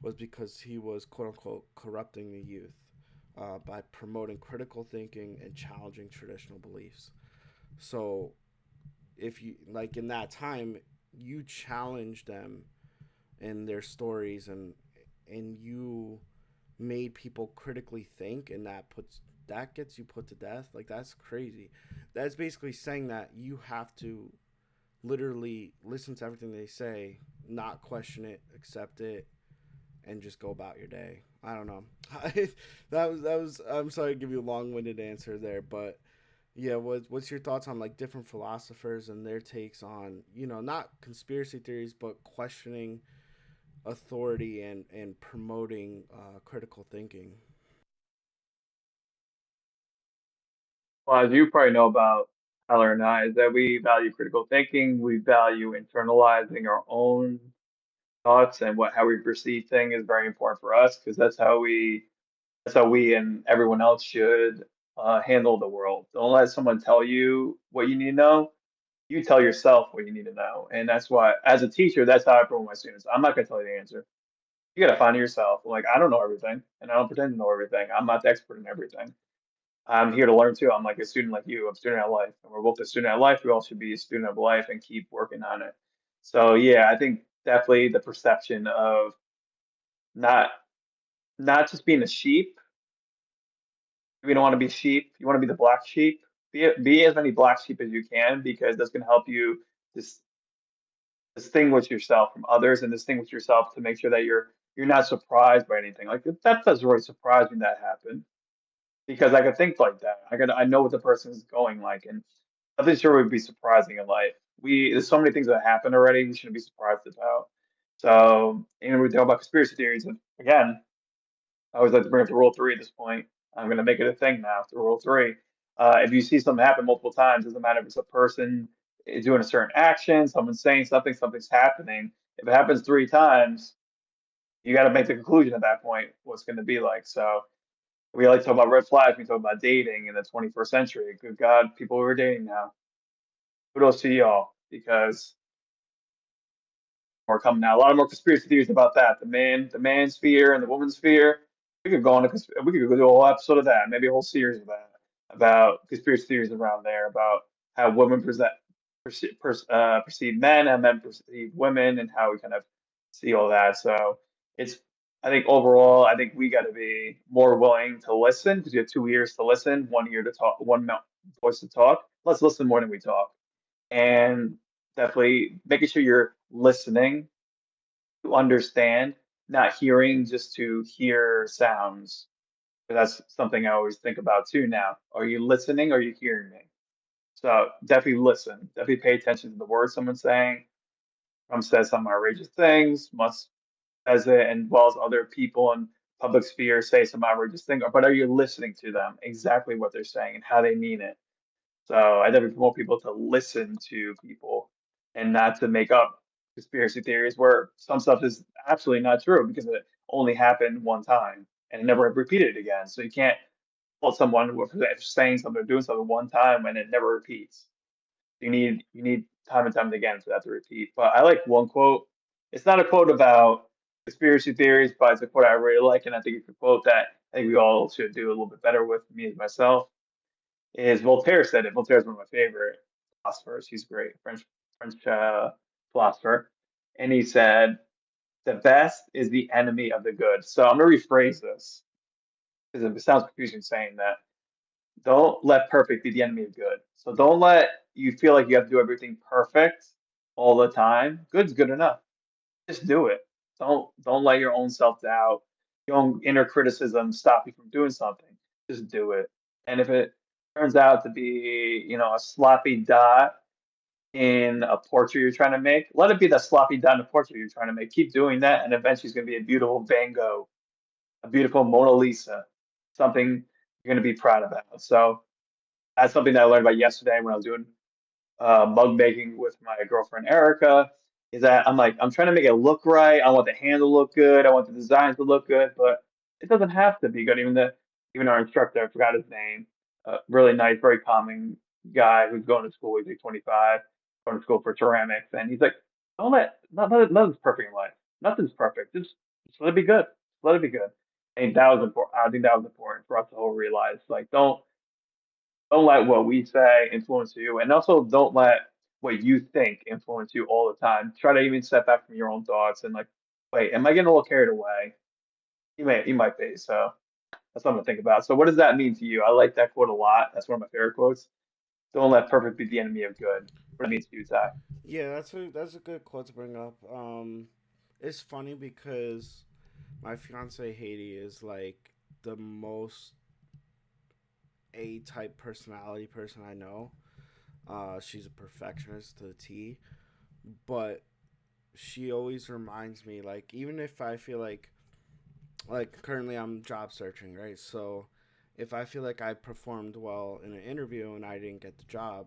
was because he was, quote unquote, corrupting the youth by promoting critical thinking and challenging traditional beliefs. So if you like in that time, you challenge them in their stories, and you made people critically think, and that gets you put to death. Like that's crazy. That's basically saying that you have to literally listen to everything they say, not question it, accept it, and just go about your day. I don't know. that was. I'm sorry to give you a long-winded answer there, but yeah, what's your thoughts on like different philosophers and their takes on, not conspiracy theories, but questioning authority and promoting critical thinking? Well, as you probably know about Tyler and I, is that we value critical thinking, we value internalizing our own thoughts and what how we perceive things is very important for us because that's how we and everyone else should handle the world. Don't let someone tell you what you need to know. You tell yourself what you need to know, and that's why, as a teacher, that's how I promote my students. I'm not going to tell you the answer. You got to find it yourself. Like I don't know everything, and I don't pretend to know everything. I'm not the expert in everything. I'm here to learn too. I'm like a student like you. I'm a student of life, and we're both a student of life. We all should be a student of life and keep working on it. So yeah, I think definitely the perception of not not just being a sheep. We don't want to be sheep. You want to be the black sheep. Be as many black sheep as you can because that's going to help you dis distinguish yourself from others and distinguish yourself to make sure that you're not surprised by anything. Like that doesn't really surprise me that happened because I could think like that. I know what the person is going like, and nothing sure would be surprising in life. There's so many things that happened already we shouldn't be surprised about. So, and we talk about conspiracy theories, and again, I always like to bring up the rule three at this point. I'm going to make it a thing now. The rule three. If you see something happen multiple times, doesn't matter if it's a person doing a certain action, someone's saying something, something's happening. If it happens three times, you got to make the conclusion at that point what's going to be like. So we like to talk about red flags. We talk about dating in the 21st century. Good God, people who are dating now. Kudos to y'all because more coming now. A lot of more conspiracy theories about that. The man sphere and the woman sphere. We could go on we could do a whole episode of that, maybe a whole series of that about conspiracy theories around there about how women perceive men and men perceive women and how we kind of see all that. So it's I think overall, I think we got to be more willing to listen because you have two ears to listen, one ear to talk, voice to talk. Let's listen more than we talk and definitely making sure you're listening to understand, not hearing just to hear sounds. But that's something I always think about too now. Are you listening? Or are you hearing me? So definitely listen. Definitely pay attention to the words someone's saying. Trump says some outrageous things, Musk says it, and well as other people in public sphere say some outrageous things. But are you listening to them exactly what they're saying and how they mean it? So I definitely promote people to listen to people and not to make up conspiracy theories where some stuff is absolutely not true because it only happened one time and it never repeated again. So you can't fault someone for saying something or doing something one time and it never repeats. You need time and time again for that to repeat. But I like one quote. It's not a quote about conspiracy theories, but it's a quote I really like, and I think it's a quote that I think we all should do a little bit better with, me as myself is Voltaire said it. Voltaire is one of my favorite philosophers. He's great, French philosopher, and he said, "The best is the enemy of the good." So I'm gonna rephrase this because it sounds confusing saying that. Don't let perfect be the enemy of good. So don't let you feel like you have to do everything perfect all the time. Good's good enough. Just do it. Don't let your own self doubt, your own inner criticism stop you from doing something. Just do it. And if it turns out to be, a sloppy dot in a portrait you're trying to make, let it be the sloppy dot in a portrait you're trying to make. Keep doing that, and eventually it's going to be a beautiful Van Gogh, a beautiful Mona Lisa, something you're going to be proud about. So that's something that I learned about yesterday when I was doing mug making with my girlfriend Erica is that I'm trying to make it look right. I want the handle to look good. I want the designs to look good, but it doesn't have to be good. Even our instructor, I forgot his name, really nice, very calming guy who's going to school. He's like 25, going to school for ceramics, and he's like, don't let nothing's perfect in life. Nothing's perfect. Just let it be good. Let it be good. And that was important. I think that was important for us to all realize. Like, don't Don't let what we say influence you, and also don't let what you think influence you all the time. Try to even step back from your own thoughts and like, wait, am I getting a little carried away? You might be. So that's something to think about. So what does that mean to you? I like that quote a lot. That's one of my favorite quotes. Don't let perfect be the enemy of good. What does that mean to you, Ty? Yeah, that's a good quote to bring up. It's funny because my fiance Haiti is like the most A type personality person I know. She's a perfectionist to the T, but she always reminds me, like, even if I feel like currently I'm job searching, right? So if I feel like I performed well in an interview and I didn't get the job,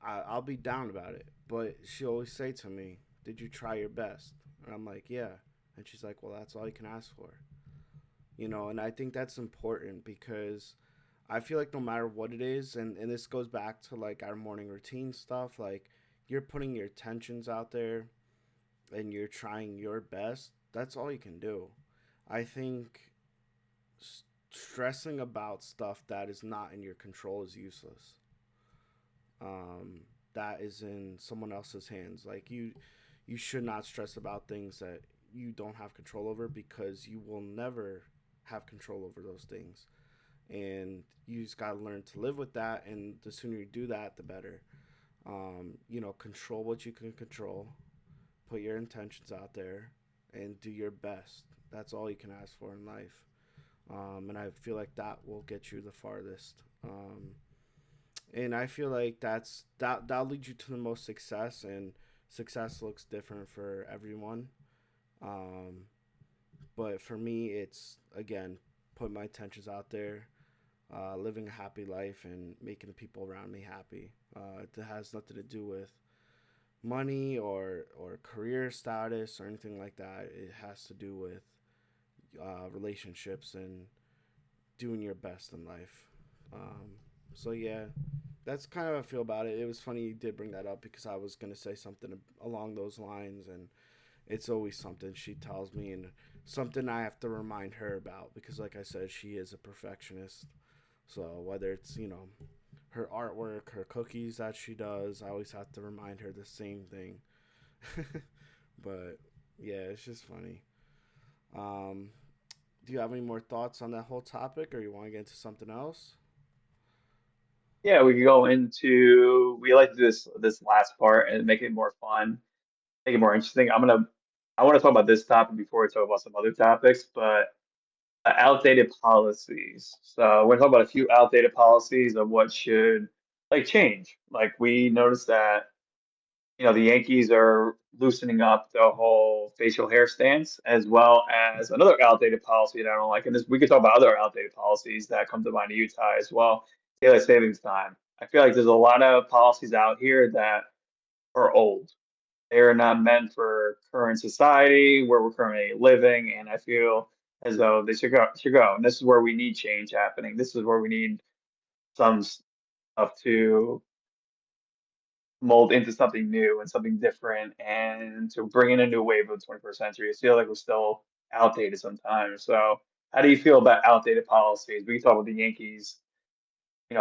I'll be down about it. But she always say to me, "Did you try your best?" And I'm like, "Yeah." And she's like, "Well, that's all you can ask for." And I think that's important because I feel like no matter what it is, and this goes back to like our morning routine stuff, like you're putting your tensions out there and you're trying your best, that's all you can do. I think stressing about stuff that is not in your control is useless. Um, that is in someone else's hands. Like you should not stress about things that you don't have control over because you will never have control over those things. And you just got to learn to live with that. And the sooner you do that, the better. Control what you can control, put your intentions out there, and do your best. That's all you can ask for in life. And I feel like that will get you the farthest. And I feel like that leads you to the most success, and success looks different for everyone. Um, but for me, it's again putting my intentions out there, living a happy life, and making the people around me happy. It has nothing to do with money or career status or anything like that. It has to do with relationships and doing your best in life. So yeah, that's kind of how I feel about it. It was funny you did bring that up because I was gonna say something along those lines, and it's always something she tells me and something I have to remind her about because, like I said, she is a perfectionist. So whether it's her artwork, her cookies that she does, I always have to remind her the same thing. But yeah, it's just funny. Um, do you have any more thoughts on that whole topic, or you want to get into something else? Yeah, we could go into we like to do this last part and make it more fun, make it more interesting. I want to talk about this topic before we talk about some other topics, but outdated policies. So we're talking about a few outdated policies of what should like change. Like we noticed that the Yankees are loosening up the whole facial hair stance, as well as another outdated policy that I don't like. And this, we could talk about other outdated policies that come to mind in Utah as well. Daylight savings time. I feel like there's a lot of policies out here that are old. They are not meant for current society where we're currently living, and I feel as though they should go. And this is where we need change happening. This is where we need some stuff to mold into something new and something different and to bring in a new wave of the 21st century. I feel like we're still outdated sometimes. So how do you feel about outdated policies? We can talk about the Yankees,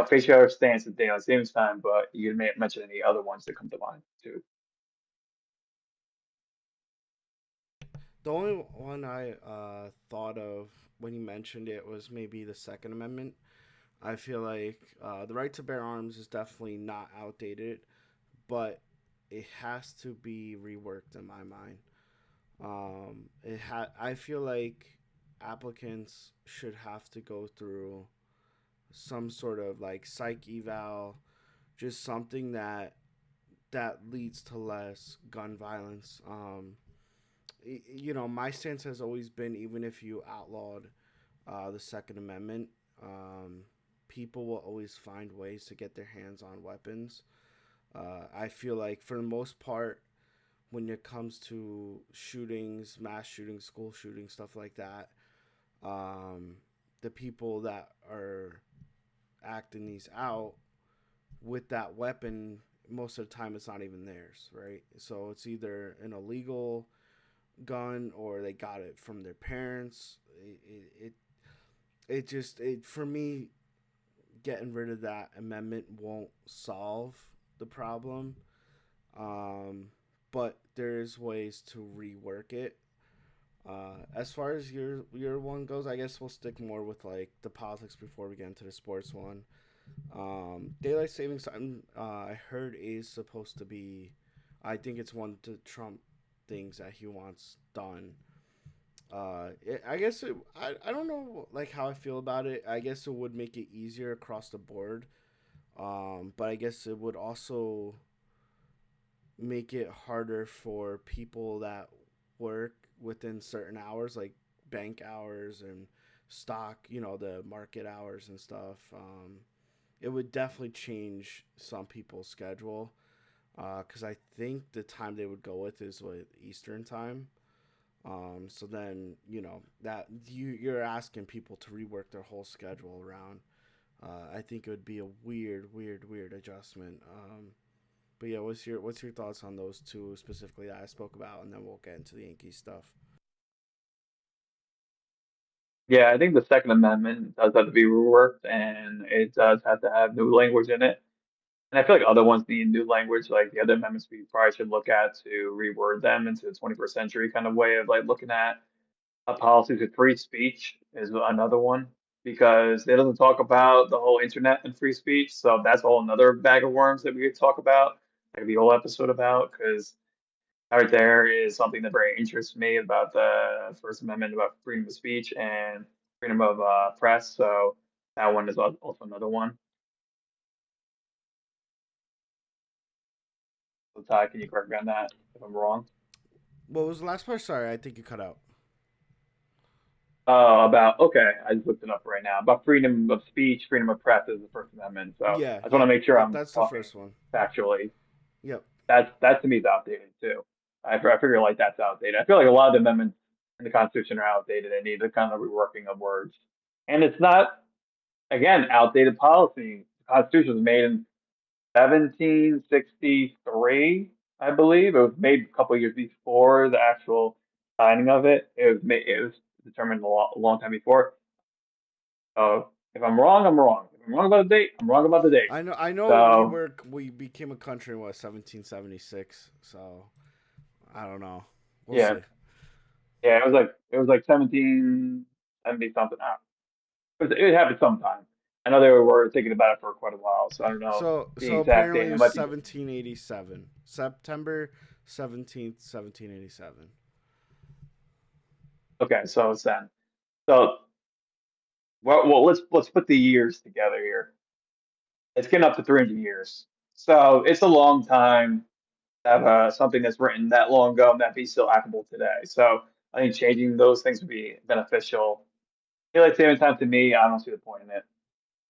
facial hair stance at daylight savings time, but you may mention any other ones that come to mind too. The only one I thought of when you mentioned it was maybe the Second Amendment. I feel like the right to bear arms is definitely not outdated, but it has to be reworked in my mind. I feel like applicants should have to go through some sort of like psych eval, just something that leads to less gun violence. My stance has always been even if you outlawed the Second Amendment, people will always find ways to get their hands on weapons. I feel like for the most part, when it comes to shootings, mass shootings, school shootings, stuff like that, um, the people that are acting these out with that weapon, most of the time it's not even theirs, right? So it's either an illegal gun or they got it from their parents. It just it for me getting rid of that amendment won't solve the problem. Um, but there's ways to rework it. As far as your one goes, I guess we'll stick more with like the politics before we get into the sports one. Daylight savings time, I heard is supposed to be. I think it's one of the Trump things that he wants done. I guess I don't know like how I feel about it. I guess it would make it easier across the board. But I guess it would also make it harder for people that work within certain hours, like bank hours and stock, the market hours and stuff. It would definitely change some people's schedule because I think the time they would go with is with Eastern time. So then that you're asking people to rework their whole schedule around. I think it would be a weird adjustment. But yeah, what's your thoughts on those two specifically that I spoke about, and then we'll get into the Yankees stuff. Yeah, I think the Second Amendment does have to be reworked, and it does have to have new language in it. And I feel like other ones need new language, like the other amendments we probably should look at to reword them into the 21st century kind of way of like looking at policies with free speech is another one because it doesn't talk about the whole internet and free speech. So that's a whole another bag of worms that we could talk about, like the whole episode about, because right there is something that very interests me about the First Amendment about freedom of speech and freedom of press. So that one is also another one. So Ty, can you correct me on that if I'm wrong? What was the last part? Sorry, I think you cut out. About okay, I just looked it up right now. About freedom of speech, freedom of press is the First Amendment. So Yeah, I just want to yep. make sure I'm That's the talking first one. factually. Yep. That to me is outdated too. I figure like that's outdated. I feel like a lot of the amendments in the Constitution are outdated. They need a kind of reworking of words, and it's not again outdated policy. The Constitution was made in 1763, I believe. It was made a couple of years before the actual signing of it. It was made. It was determined a long time before. If I'm wrong, I'm wrong. If I'm wrong about the date, I'm wrong about the date. I know So we became a country in what 1776. So I don't know. We'll yeah, see. yeah, it was like 1770 something. It happened sometime. I know they were thinking about it for quite a while, so I don't know the So exact apparently date. it It was might be 1787. September 17th, 1787. okay. So it's then. So well, let's put the years together here. It's getting up to 300 years. So it's a long time to have something that's written that long ago and that be still applicable today. So I think changing those things would be beneficial. Daylight saving time to me, I don't see the point in it.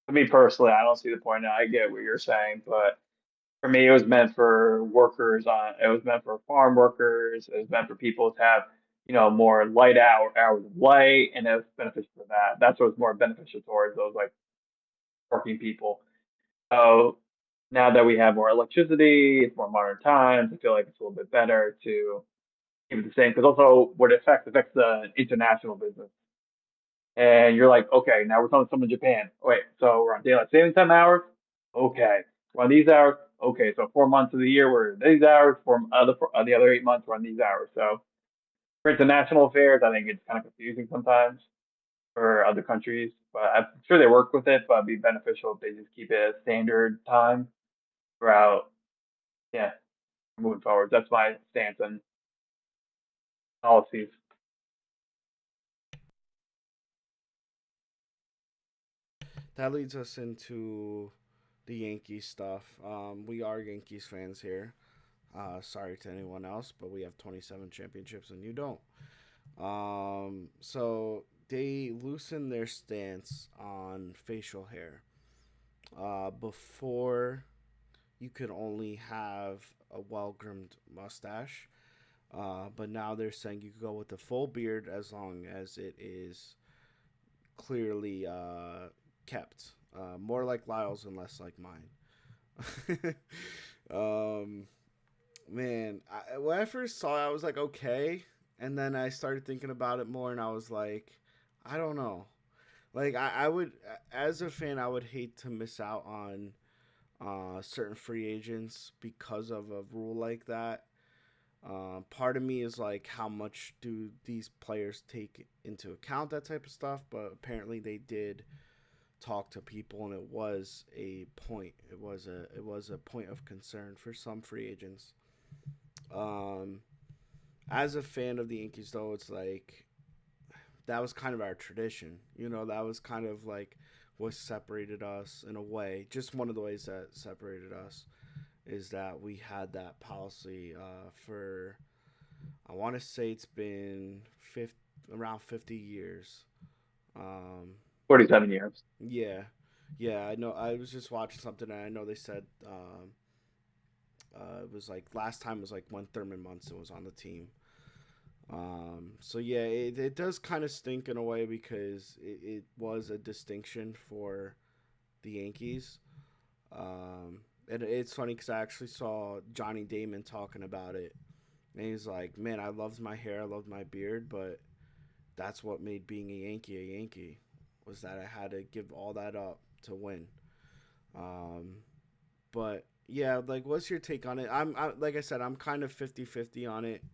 To me personally, I don't see the point in it. I get what you're saying, but for me, it was meant for workers on. It was meant for farm workers. It was meant for people to have, more light hours of light, and it was beneficial for that. That's what was more beneficial towards those like working people. So now that we have more electricity, it's more modern times. I feel like it's a little bit better to keep it the same because also what it affects the international business. And you're like, okay, now we're talking to someone in Japan. Wait, so we're on daylight saving time hours? Okay. We're on these hours? Okay, so 4 months of the year we're these hours, the other 8 months we're on these hours. So for international affairs, I think it's kind of confusing sometimes for other countries. But I'm sure they work with it, but it'd be beneficial if they just keep it a standard time throughout, yeah, moving forward. That's my stance on policies. That leads us into the Yankees stuff. We are Yankees fans here. Sorry to anyone else, but we have 27 championships and you don't. So they loosened their stance on facial hair. Before, you could only have a well groomed mustache, but now they're saying you could go with a full beard as long as it is clearly kept. More like Lyle's and less like mine. um, Man, when I first saw it, I was like, okay. And then I started thinking about it more and I was like, I don't know. Like I would, as a fan, I would hate to miss out on certain free agents because of a rule like that. Part of me is like, how much do these players take into account that type of stuff? But apparently, they did talk to people, and it was a point. It was a point of concern for some free agents. Um, as a fan of the Yankees, though, it's like that was kind of our tradition. That was kind of like what separated us in a way. Just one of the ways that separated us is that we had that policy for, I want to say it's been around 50 years. Um, 47 years. yeah, yeah, I know. I was just watching something, and I know they said it was like last time was like when Thurman Munson was on the team. So yeah, it does kind of stink in a way because it was a distinction for the Yankees. And it's funny because I actually saw Johnny Damon talking about it, and he's like, "Man, I loved my hair, I loved my beard, but that's what made being a Yankee, was that I had to give all that up to win." Um, but yeah, like, what's your take on it? Like I said, I'm kind of 50-50 on it.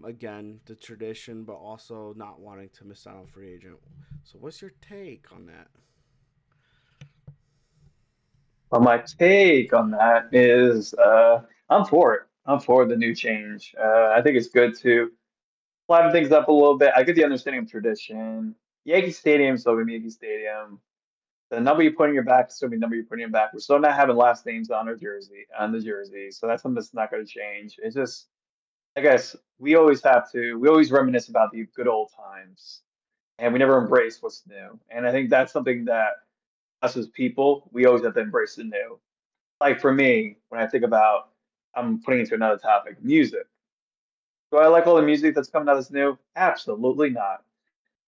Again, the tradition, but also not wanting to miss out on free agent. So, what's your take on that? Well, my take on that is I'm for it. I'm for the new change. I think it's good to flatten things up a little bit. I get the understanding of tradition. Yankee Stadium still gonna be Yankee Stadium. The number you put in your back is still be the number you put in your back. We're still not having last names on our jersey, on the jersey. So that's something that's not going to change. It's just, I guess we always reminisce about the good old times and we never embrace what's new. And I think that's something that us as people, we always have to embrace the new. Like for me, when I think about, I'm putting into another topic, music. Do I like all the music that's coming out that's new? Absolutely not.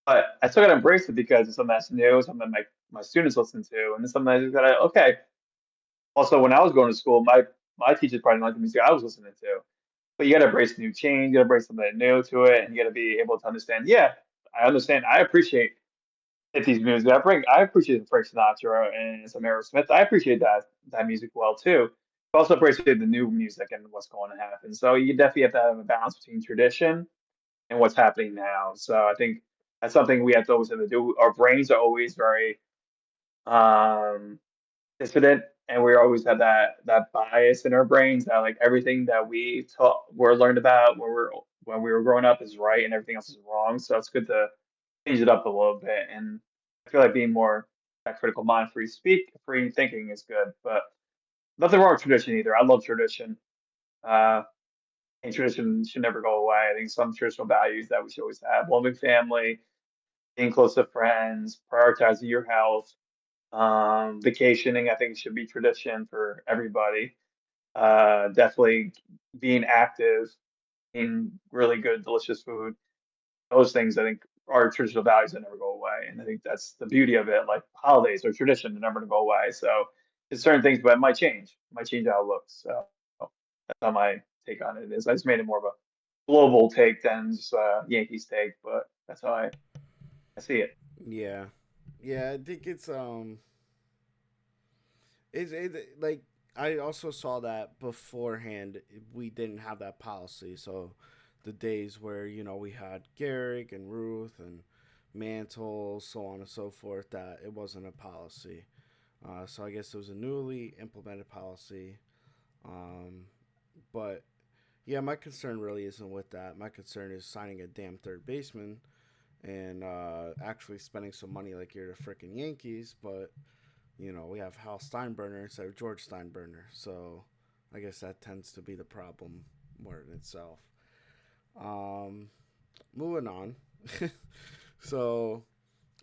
But I still got to embrace it because it's something that's new, something my students listen to, and it's something I just got to, okay. Also, when I was going to school, my teachers probably didn't like the music I was listening to. But you got to embrace new change, you got to bring something new to it, and you got to be able to understand. Yeah, I understand. I appreciate 50s music. I appreciate Frank Sinatra and some Aerosmith. I appreciate that music well too. But also appreciate the new music and what's going to happen. So you definitely have to have a balance between tradition and what's happening now. So I think that's something we have to always have to do. Our brains are always very um dissident, and we always have that bias in our brains that like everything that we're learned about when we were growing up is right and everything else is wrong. So it's good to change it up a little bit, and I feel like being more that critical mind, free thinking is good. But nothing wrong with tradition either. I love tradition. Uh, and tradition should never go away. I think some traditional values that we should always have: loving family, being close to friends, prioritizing your health. Vacationing, I think, should be tradition for everybody. Definitely being active, eating really good, delicious food. Those things, I think, are traditional values that never go away. And I think that's the beauty of it. Like holidays or tradition, they're never going to go away. So it's certain things, but it might change how it looks. So that's how my take on it is. I just made it more of a global take than just Yankees take, but that's how I see it. Yeah, yeah. I think it's like, I also saw that beforehand. We didn't have that policy, so the days where we had Garrick and Ruth and Mantle, so on and so forth, that it wasn't a policy. So I guess it was a newly implemented policy. Um, but yeah, my concern really isn't with that. My concern is signing a damn third baseman and actually spending some money like you're the freaking Yankees. But we have Hal Steinbrenner instead of George Steinbrenner. So I guess that tends to be the problem more in itself. Um, moving on. So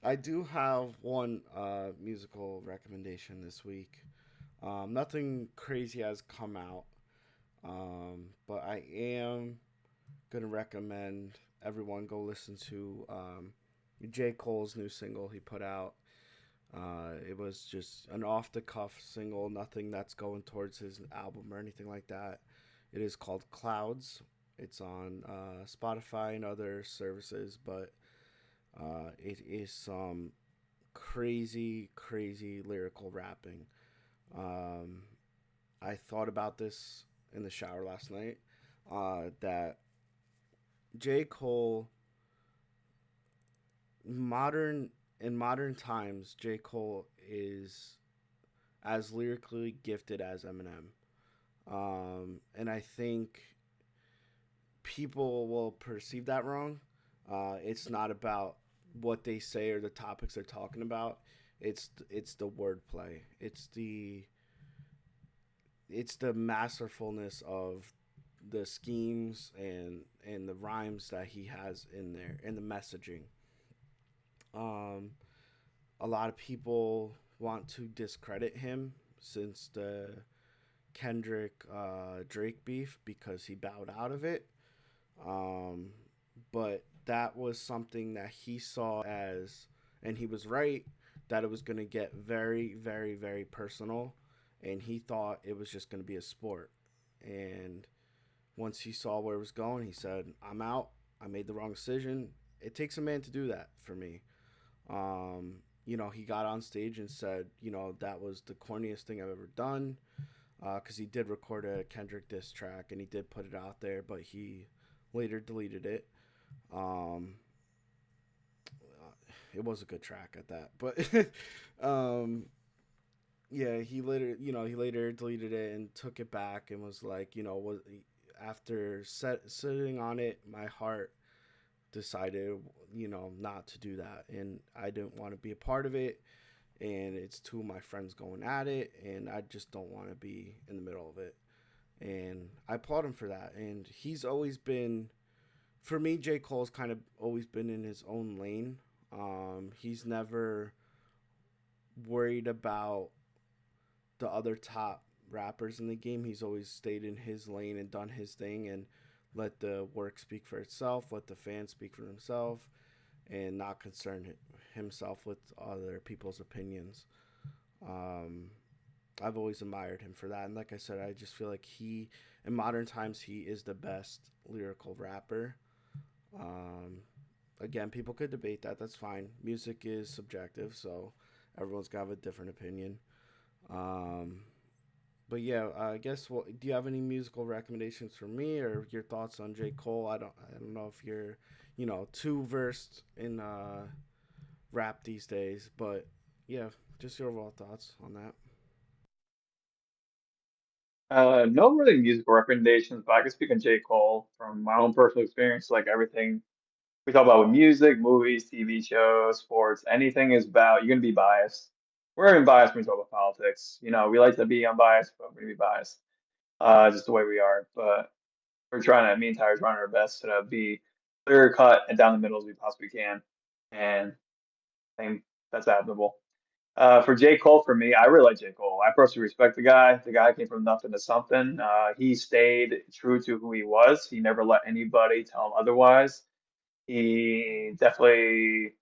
I do have one musical recommendation this week. Nothing crazy has come out, but I am gonna recommend everyone go listen to J. Cole's new single he put out. It was just an off the cuff single, nothing that's going towards his album or anything like that. It is called Clouds. It's on Spotify and other services, but it is some crazy, crazy lyrical rapping. Um, I thought about this in the shower last night. That J. Cole, modern in modern times, J. Cole is as lyrically gifted as Eminem. And I think people will perceive that wrong. It's not about what they say or the topics they're talking about. It's the wordplay. It's the masterfulness of the schemes and the rhymes that he has in there and the messaging. Um, a lot of people want to discredit him since the Kendrick Drake beef because he bowed out of it. Um, but that was something that he saw as, and he was right, that it was going to get very, very, very personal. And he thought it was just going to be a sport. And once he saw where it was going, he said, I'm out. I made the wrong decision. It takes a man to do that for me. He got on stage and said, that was the corniest thing I've ever done. Because he did record a Kendrick diss track and he did put it out there, but he later deleted it. Um, it was a good track at that, but yeah, he later deleted it and took it back and was like, was after sitting on it, my heart decided, not to do that, and I didn't want to be a part of it. And it's two of my friends going at it, and I just don't want to be in the middle of it. And I applaud him for that. And he's always been, for me, J. Cole's kind of always been in his own lane. He's never worried about the other top rappers in the game. He's always stayed in his lane and done his thing and let the work speak for itself, let the fans speak for themselves, and not concern himself with other people's opinions. Um, I've always admired him for that. And like I said, I just feel like in modern times, he is the best lyrical rapper. Um, Again, people could debate that. That's fine. Music is subjective, so everyone's got a different opinion. Um, but yeah, I guess. Well, do you have any musical recommendations for me or your thoughts on J. Cole? I don't know if you're, too versed in rap these days, but yeah, just your overall thoughts on that. No really musical recommendations, but I can speak on J. Cole from my own personal experience. Like everything we talk about with music, movies, TV shows, sports, anything is about, you're going to be biased. We're even biased when we talk about politics. We like to be unbiased, but we're going to be biased, just the way we are. But me and Ty are trying our best to be clear cut and down the middle as we possibly can. And I think that's admirable. For J. Cole, for me, I really like J. Cole. I personally respect the guy. The guy came from nothing to something. He stayed true to who he was. He never let anybody tell him otherwise. He definitely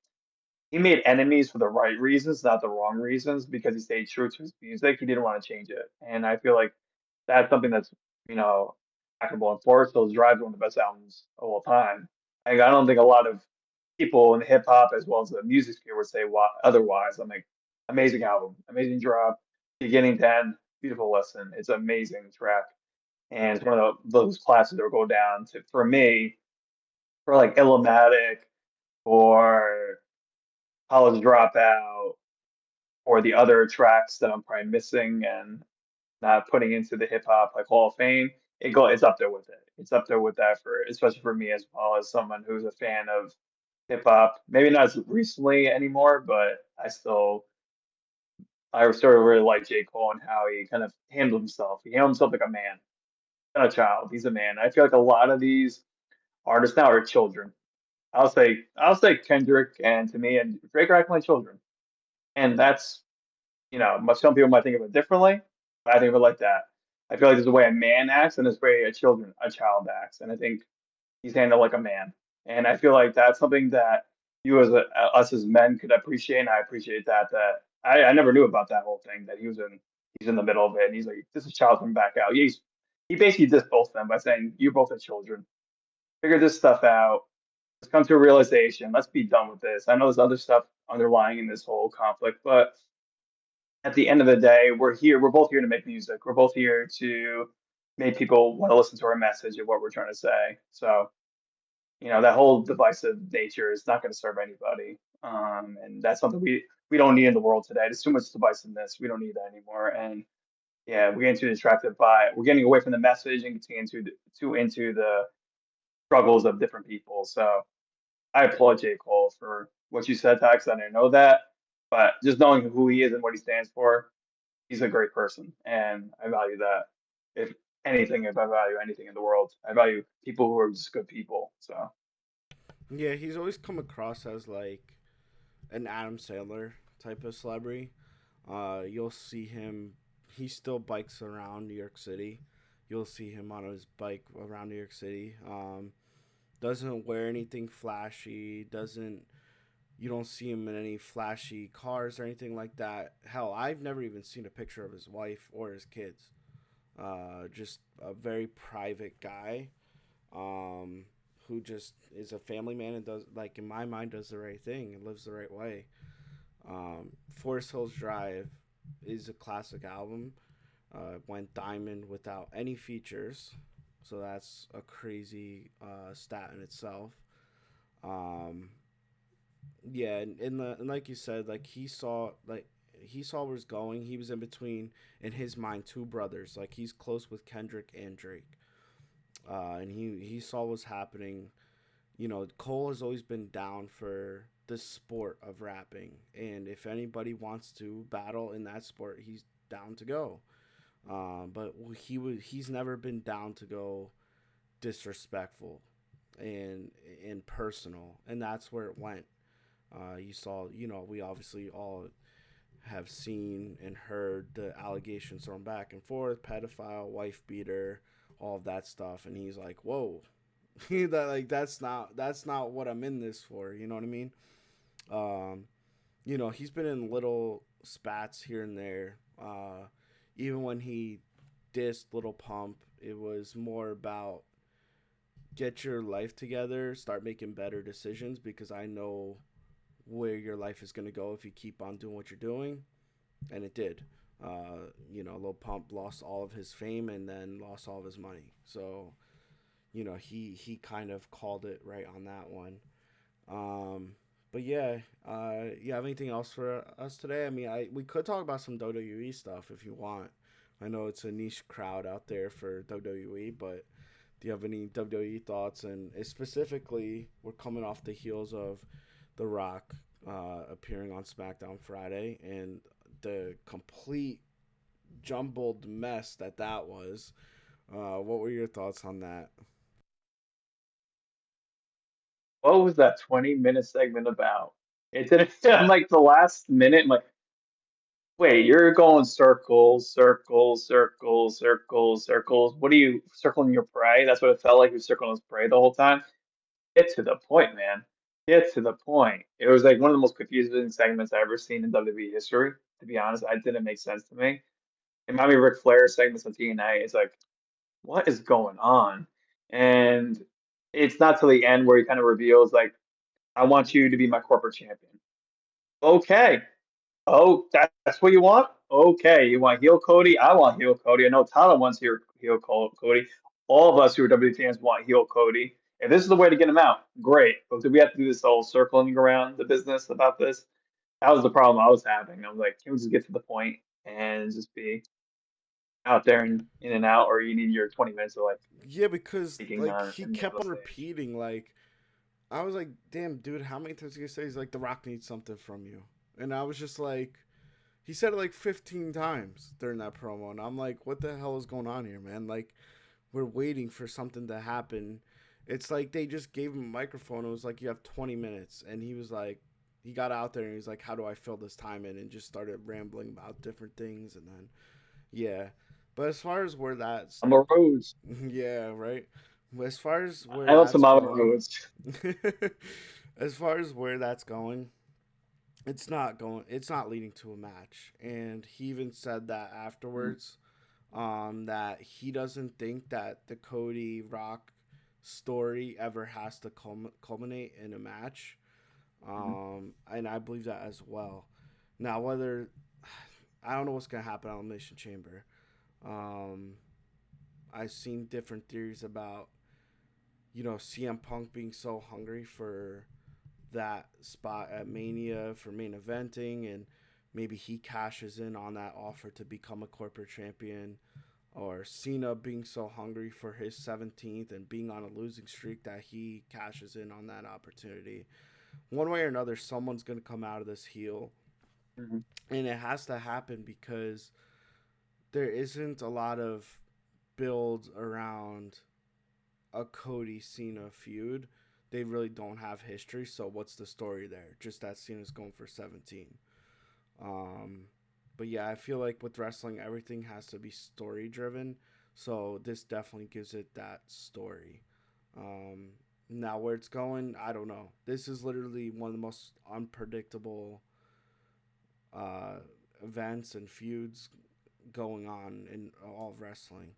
he made enemies for the right reasons, not the wrong reasons, because he stayed true to his music. He didn't want to change it, and I feel like that's something that's you know backable. And Forest Hills Drive is one of the best albums of all time. And I don't think a lot of people in hip hop as well as the music sphere would say otherwise. I'm like, amazing album, amazing drop, beginning to end, beautiful listen. It's an amazing track, and it's one of those classes that will go down to for me for like Illmatic or College Dropout or the other tracks that I'm probably missing and not putting into the hip hop like Hall of Fame. It's up there with it. It's up there with that for especially for me as well as someone who's a fan of hip hop. Maybe not as recently anymore, but I sort of really like J. Cole and how he kind of handled himself. He handled himself like a man, not a child. He's a man. I feel like a lot of these artists now are children. I'll say Kendrick and to me and Drake are acting like children. And that's some people might think of it differently, but I think of it like that. I feel like there's a way a man acts and there's a way a child acts, and I think he's handled like a man. And I feel like that's something that us as men could appreciate, and I appreciate that. That I never knew about that whole thing that he's in the middle of it, and he's like, "This is child coming back out." He basically dissed both of them by saying, "You both are children. Figure this stuff out. Let's come to a realization. Let's be done with this. I know there's other stuff underlying in this whole conflict, but at the end of the day, we're here. We're both here to make music. We're both here to make people want to listen to our message and what we're trying to say. So, that whole divisive nature is not going to serve anybody. And that's something we don't need in the world today. There's too much divisiveness. We don't need that anymore. And yeah, we're getting too distracted by we're getting away from the message and getting too into the struggles of different people. So I applaud J. Cole for what you said, Tax. I didn't know that, but just knowing who he is and what he stands for, he's a great person, and I value that. If I value anything in the world, I value people who are just good people. So Yeah, he's always come across as like an Adam Sandler type of celebrity. You'll see him. He still bikes around New York City. You'll see him on his bike around New York City. Doesn't wear anything flashy. Doesn't You don't see him in any flashy cars or anything like that. Hell, I've never even seen a picture of his wife or his kids. Just a very private guy, um, who just is a family man and does, like in my mind, does the right thing and lives the right way. Forest Hills Drive is a classic album. Went diamond without any features, so that's a crazy stat in itself. Um, yeah, and like you said, like he saw where it's going. He was in between, in his mind, two brothers. Like he's close with Kendrick and Drake, and he saw what's happening. Cole has always been down for the sport of rapping, and if anybody wants to battle in that sport, he's down to go. But he's never been down to go disrespectful and personal, and that's where it went. You saw, we obviously all have seen and heard the allegations thrown back and forth, pedophile, wife beater, all of that stuff, and he's like, "Whoa, that's not what I'm in this for." You know what I mean? Um, he's been in little spats here and there. Even when he dissed Little Pump, it was more about get your life together, start making better decisions because I know where your life is going to go if you keep on doing what you're doing. And it did. Lil Pump lost all of his fame and then lost all of his money. So, he kind of called it right on that one. But yeah, you have anything else for us today? I mean, we could talk about some WWE stuff if you want. I know it's a niche crowd out there for WWE, but do you have any WWE thoughts? And specifically, we're coming off the heels of The Rock appearing on SmackDown Friday and the complete jumbled mess that was. What were your thoughts on that? what was that 20-minute segment about? It didn't. I'm like the last minute. I'm like, wait, you're going circles, circles, circles, circles, circles. What are you circling your prey? That's what it felt like. You're circling his prey the whole time. Get to the point, man. Get to the point. It was like one of the most confusing segments I've ever seen in WWE history. To be honest, it didn't make sense to me. And Miami Ric Flair segments on TNA, it's like, what is going on? And it's not till the end where he kind of reveals, like, I want you to be my corporate champion. Okay. Oh, that's what you want? Okay. You want heel Cody? I want heel Cody. I know Tyler wants Cody. All of us who are WWE fans want heel Cody. If this is the way to get him out, great. But do we have to do this whole circling around the business about this? That was the problem I was having. I was like, can we just get to the point and just be out there and in and out, or you need your 20 minutes of like Yeah, because speaking like on he and on kept the on stage. repeating, like I was like, "Damn, dude, how many times did you say?" He's like, "The Rock needs something from you," and I was just like, he said it like 15 times during that promo, and I'm like, "What the hell is going on here, man?" Like, we're waiting for something to happen. It's like they just gave him a microphone. It was like you have 20 minutes, and he was like, he got out there and he's like, "How do I fill this time in?" And just started rambling about different things, and then yeah. But as far as where that's Mama Rose. yeah, right. As far as where I love some that's Mama going, Rose. as far as where that's going, it's not going. It's not leading to a match. And he even said that afterwards, that he doesn't think that the Cody Rock story ever has to culminate in a match. Mhm. And I believe that as well. Now, whether I don't know what's gonna happen on Elimination Chamber. Um, I've seen different theories about CM Punk being so hungry for that spot at Mania for main eventing, and maybe he cashes in on that offer to become a corporate champion, or Cena being so hungry for his 17th and being on a losing streak that he cashes in on that opportunity. One way or another, someone's going to come out of this heel, Mhm. and it has to happen because there isn't a lot of build around a Cody Cena feud. They really don't have history, so what's the story there? Just that Cena's going for 17. Um, but yeah, I feel like with wrestling, everything has to be story driven. So this definitely gives it that story. Um, Now where it's going, I don't know. This is literally one of the most unpredictable uh, events and feuds going on in all of wrestling.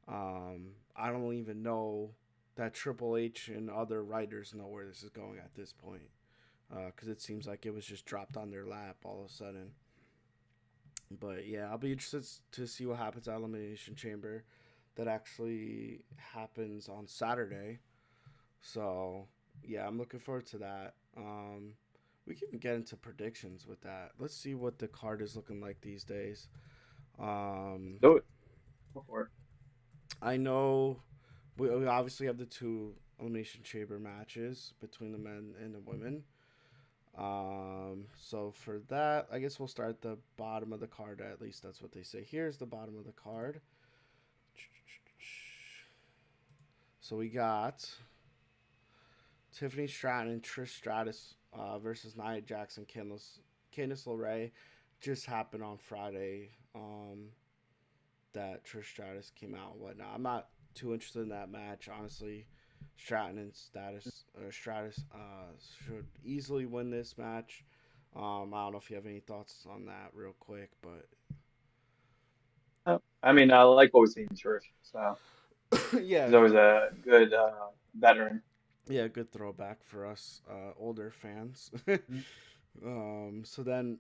I don't even know that Triple H and other writers know where this is going at this point, because it seems like it was just dropped on their lap all of a sudden. But yeah, I'll be interested to see what happens at Elimination Chamber. That actually happens on Saturday. So yeah, I'm looking forward to that. We can get into predictions with that. Let's see what the card is looking like these days. Let's Um, do it. Go for it. I know we obviously have the two Elimination Chamber matches between the men and the women. So for that, I guess we'll start at the bottom of the card. At least that's what they say. Here's the bottom of the card. So we got Tiffany Stratton and Trish Stratus versus Nia Jackson, Candice LeRae. Just happened on Friday. That Trish Stratus came out and whatnot. I'm not too interested in that match, honestly. Stratton and Stratus should easily win this match. I don't know if you have any thoughts on that, real quick, but I mean, I like what we've seen in Trish, so yeah, he's always a good veteran. yeah, good throwback for us older fans. Mhm. So then,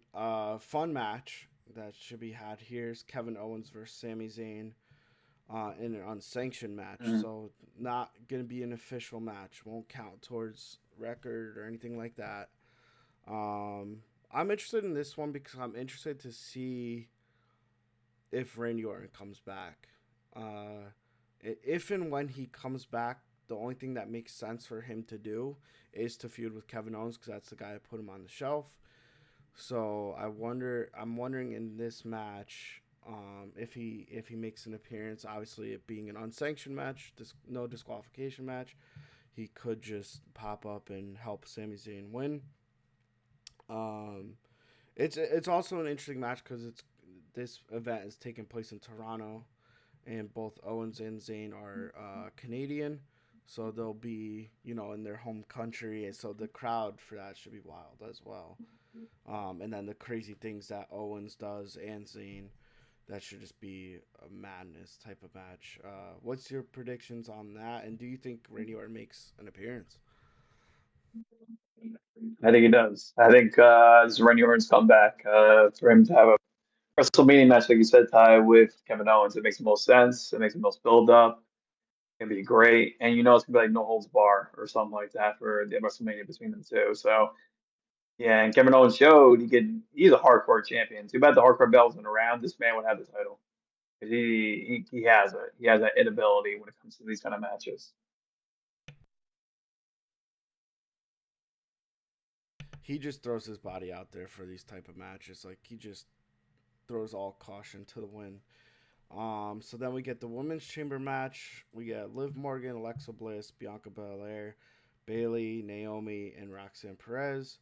fun match that should be had here is Kevin Owens versus Sami Zayn in an unsanctioned match. Mhm. So not gonna be an official match. Won't count towards record or anything like that. I'm interested in this one because I'm interested to see if Randy Orton comes back. Uh, if and when he comes back, the only thing that makes sense for him to do is to feud with Kevin Owens because that's the guy that put him on the shelf. So I'm wondering in this match, if he makes an appearance. Obviously, it being an unsanctioned match, no disqualification match, he could just pop up and help Sami Zayn win. Um, it's also an interesting match because it's this event is taking place in Toronto, and both Owens and Zayn are Canadian, so they'll be in their home country, and so the crowd for that should be wild as well. And then the crazy things that Owens does and Zayn, that should just be a madness type of match. What's your predictions on that? And do you think Randy Orton makes an appearance? I think he does. I think this is Randy Orton's comeback for him to have a WrestleMania match, like you said, Ty, with Kevin Owens. It makes the most sense. It makes the most build up. It's gonna be great, and it's gonna be like no holds bar or something like that for the WrestleMania between them two. So yeah, and Kevin Owens showed he's a hardcore champion. Too bad the hardcore belt wasn't around. This man would have the title. 'Cause he has it. He has that inability when it comes to these kind of matches. He just throws his body out there for these type of matches. Like he just throws all caution to the wind. So then we get the women's chamber match. We get Liv Morgan, Alexa Bliss, Bianca Belair, Bailey, Naomi, and Roxanne Perez.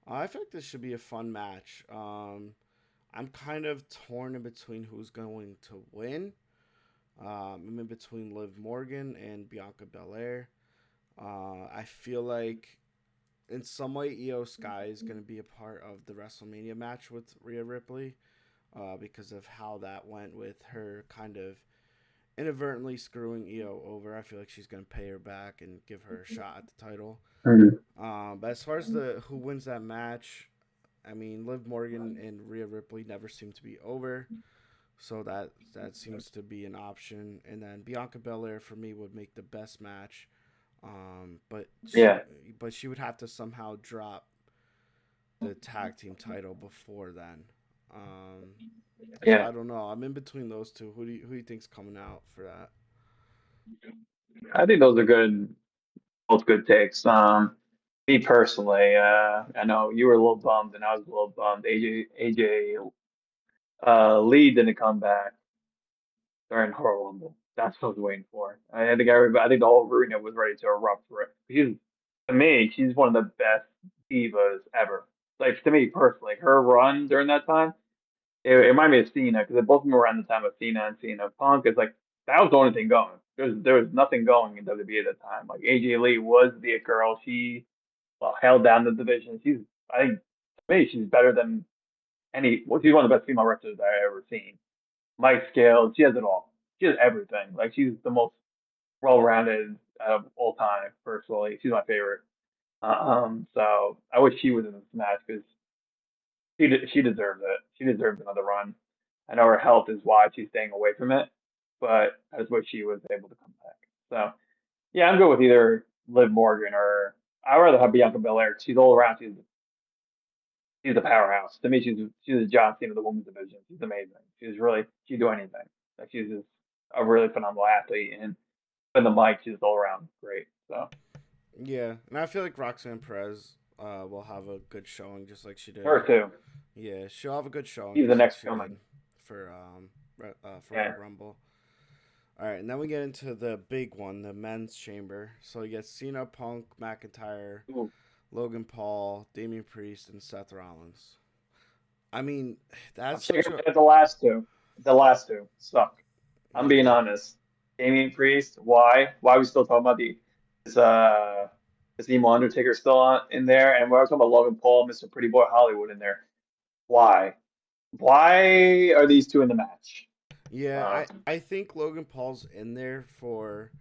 I feel like this should be a fun match. I'm kind of torn in between who's going to win. I'm in between Liv Morgan and Bianca Belair. I feel like in some way Io Sky is going to be a part of the WrestleMania match with Rhea Ripley, because of how that went with her kind of inadvertently screwing EO over. I feel like she's gonna pay her back and give her a shot at the title. Mhm. But as far as the who wins that match, I mean, Liv Morgan and Rhea Ripley never seem to be over, so that seems to be an option. And then Bianca Belair for me would make the best match, um, but she Yeah, but she would have to somehow drop the tag team title before then. Um, so yeah. I don't know. I'm in between those two. Who do you think's coming out for that? I think those are good, both good takes. Me personally, I know you were a little bummed and I was a little bummed. AJ Lee didn't come back during Royal Rumble. That's what I was waiting for. I think everybody, I think the whole arena was ready to erupt for it. To me, she's one of the best divas ever. Like to me personally, her run during that time, it reminded me of Cena because both of them were around the time of Cena and Cena. Punk is like that was the only thing going. There was nothing going in WWE at the time. Like AJ Lee was the it girl. She held down the division. I think to me she's better than any. Well, she's one of the best female wrestlers I've ever seen. Mic skills, she has it all. She has everything. Like she's the most well-rounded of all time. Personally, she's my favorite. So I wish she was in this match because she deserves it. She deserves another run. I know her health is why she's staying away from it, but I just wish she was able to come back. So yeah, I'm good with either Liv Morgan or I'd rather have Bianca Belair. She's all around. She's a powerhouse. To me, she's a John Cena of the women's division. She's amazing. She'd do anything. Like she's just a really phenomenal athlete, and in the mic, she's all around great. So Yeah, and I feel like Roxanne Perez will have a good showing, just like she did. her too. Yeah, she'll have a good showing, She's the just like next she did coming. for Yeah. Royal Rumble. All right, and then we get into the big one, the men's chamber. So you get Cena, Punk, McIntyre, Ooh. Logan Paul, Damian Priest, and Seth Rollins. I mean, I'm that's such shaking a at the last two. The last two suck. I'm being yeah. honest. Damian Priest, why? Why are we still talking about is is Emo Undertaker still in there? And we're talking about Logan Paul, Mr. Pretty Boy Hollywood in there. Why? Why are these two in the match? Yeah, Um, I think Logan Paul's in there for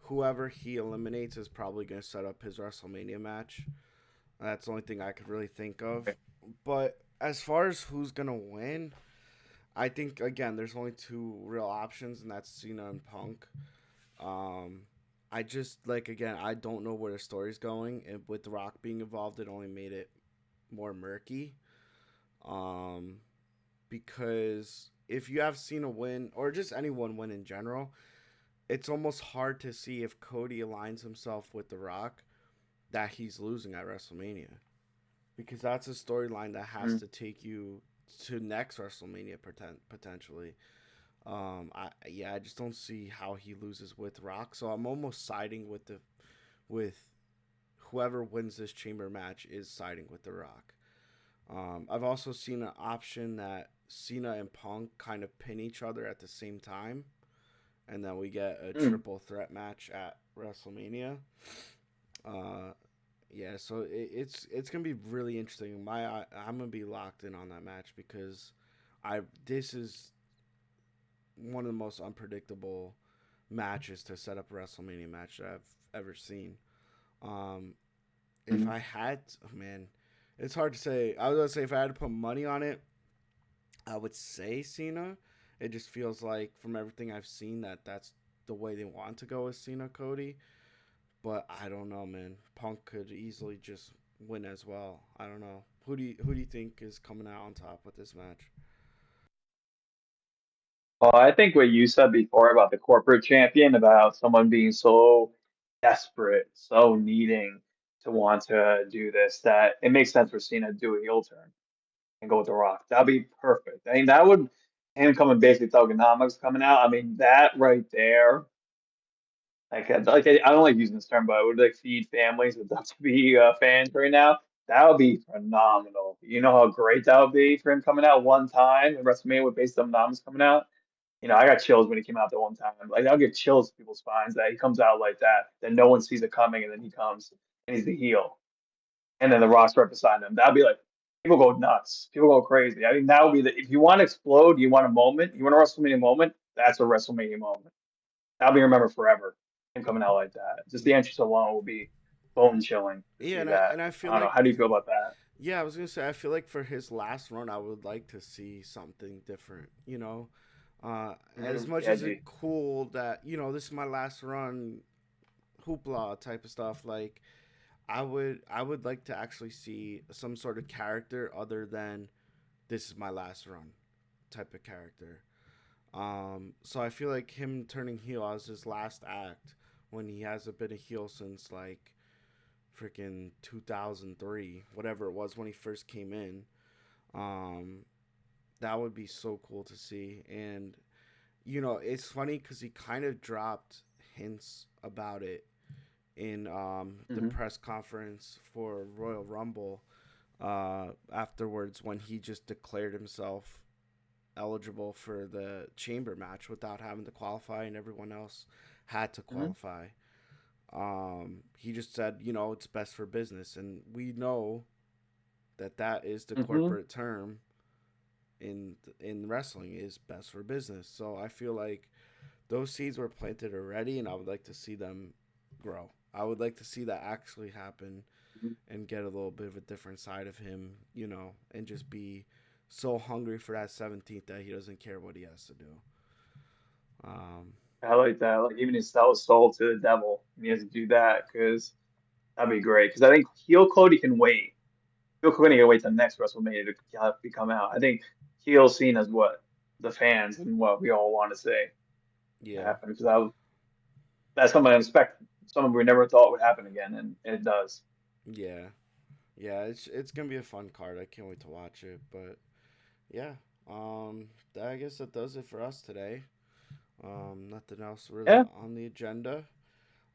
whoever he eliminates is probably going to set up his WrestleMania match. That's the only thing I could really think of. But as far as who's going to win, I think, again, there's only two real options, and that's Cena and Punk. Um, I just, like, again, I don't know where the story's going. And with The Rock being involved, it only made it more murky. Um, because if you have Cena win, or just anyone win in general, it's almost hard to see if Cody aligns himself with The Rock that he's losing at WrestleMania, because that's a storyline that has mm, to take you to next WrestleMania potentially. I just don't see how he loses with Rock, so I'm almost siding with whoever wins this chamber match is siding with The Rock. I've also seen an option that Cena and Punk kind of pin each other at the same time, and then we get a mm. triple threat match at WrestleMania. Uh, yeah, so it's gonna be really interesting. I'm gonna be locked in on that match because I this is one of the most unpredictable matches to set up a WrestleMania match that I've ever seen. Um, if Mm. I had, man, it's hard to say. I was gonna say if I had to put money on it, I would say Cena. It just feels like from everything I've seen that that's the way they want to go with Cena Cody. But I don't know, man. Punk could easily just win as well. I don't know. Who do you think is coming out on top with this match? Well, I think what you said before about the corporate champion, about someone being so desperate, so needing to want to do this, that it makes sense for Cena to do a heel turn and go with The Rock. That'd be perfect. I mean, that would him coming basically tokenomics coming out. I mean, that right there. I don't like using this term, but I would like feed families with WWE fans right now. That would be phenomenal. You know how great that would be for him coming out one time and WrestleMania with based on noms coming out. I got chills when he came out that one time. Like I'll get chills to people's spines that he comes out like that no one sees it coming, and then he comes and he's the heel, and then the Rock's right beside him. That'd be like people go nuts, people go crazy. I mean, that would be if you want to explode, you want a moment, you want a WrestleMania moment. That's a WrestleMania moment. That'll be remembered forever. Him coming out like that. Just the entrance alone will be bone chilling to Yeah, see and I that. and I feel I don't know. like How do you feel about that? yeah, I was gonna say I feel like for his last run, I would like to see something different. As much Yeah, as it G. cool that this is my last run, hoopla type of stuff. Like I would like to actually see some sort of character other than this is my last run type of character. So I feel like him turning heel as his last act when he hasn't been a heel since like freaking 2003, whatever it was when he first came in. Um, that would be so cool to see. And it's funny because he kind of dropped hints about it in the Hmm. press conference for Royal Rumble afterwards when he just declared himself eligible for the chamber match without having to qualify and everyone else had to Hmm. qualify. He just said, it's best for business, and we know that that is the Hmm. corporate term in wrestling is best for business. So I feel like those seeds were planted already, and I would like to see them grow. I would like to see that actually happen and get a little bit of a different side of him, and just be so hungry for that 17th that he doesn't care what he has to do. Um, I like that. Like even his sell his soul to the devil. He has to do that because that'd be great. Because I think heel Cody can wait. Heel Cody can wait till next WrestleMania to come out. I think heel seen as what the fans and what we all want to say yeah, happen. Because that's something I expect. Something we never thought would happen again, and it does. yeah, yeah. It's gonna be a fun card. I can't wait to watch it. But yeah, I guess that does it for us today. Nothing else really Yeah. on the agenda.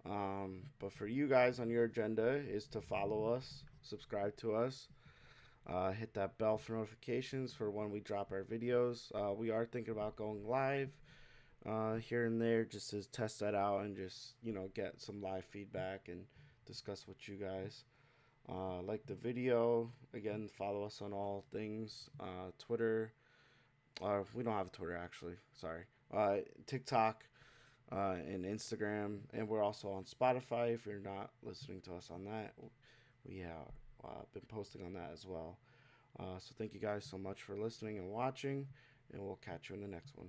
But for you guys on your agenda is to follow us, subscribe to us, hit that bell for notifications for when we drop our videos. We are thinking about going live here and there just to test that out and just, get some live feedback and discuss with you guys. Like the video. Again, follow us on all things Twitter. We don't have a Twitter actually. Sorry. TikTok and Instagram, and we're also on Spotify. If you're not listening to us on that, we have been posting on that as well. So thank you guys so much for listening and watching, and we'll catch you in the next one.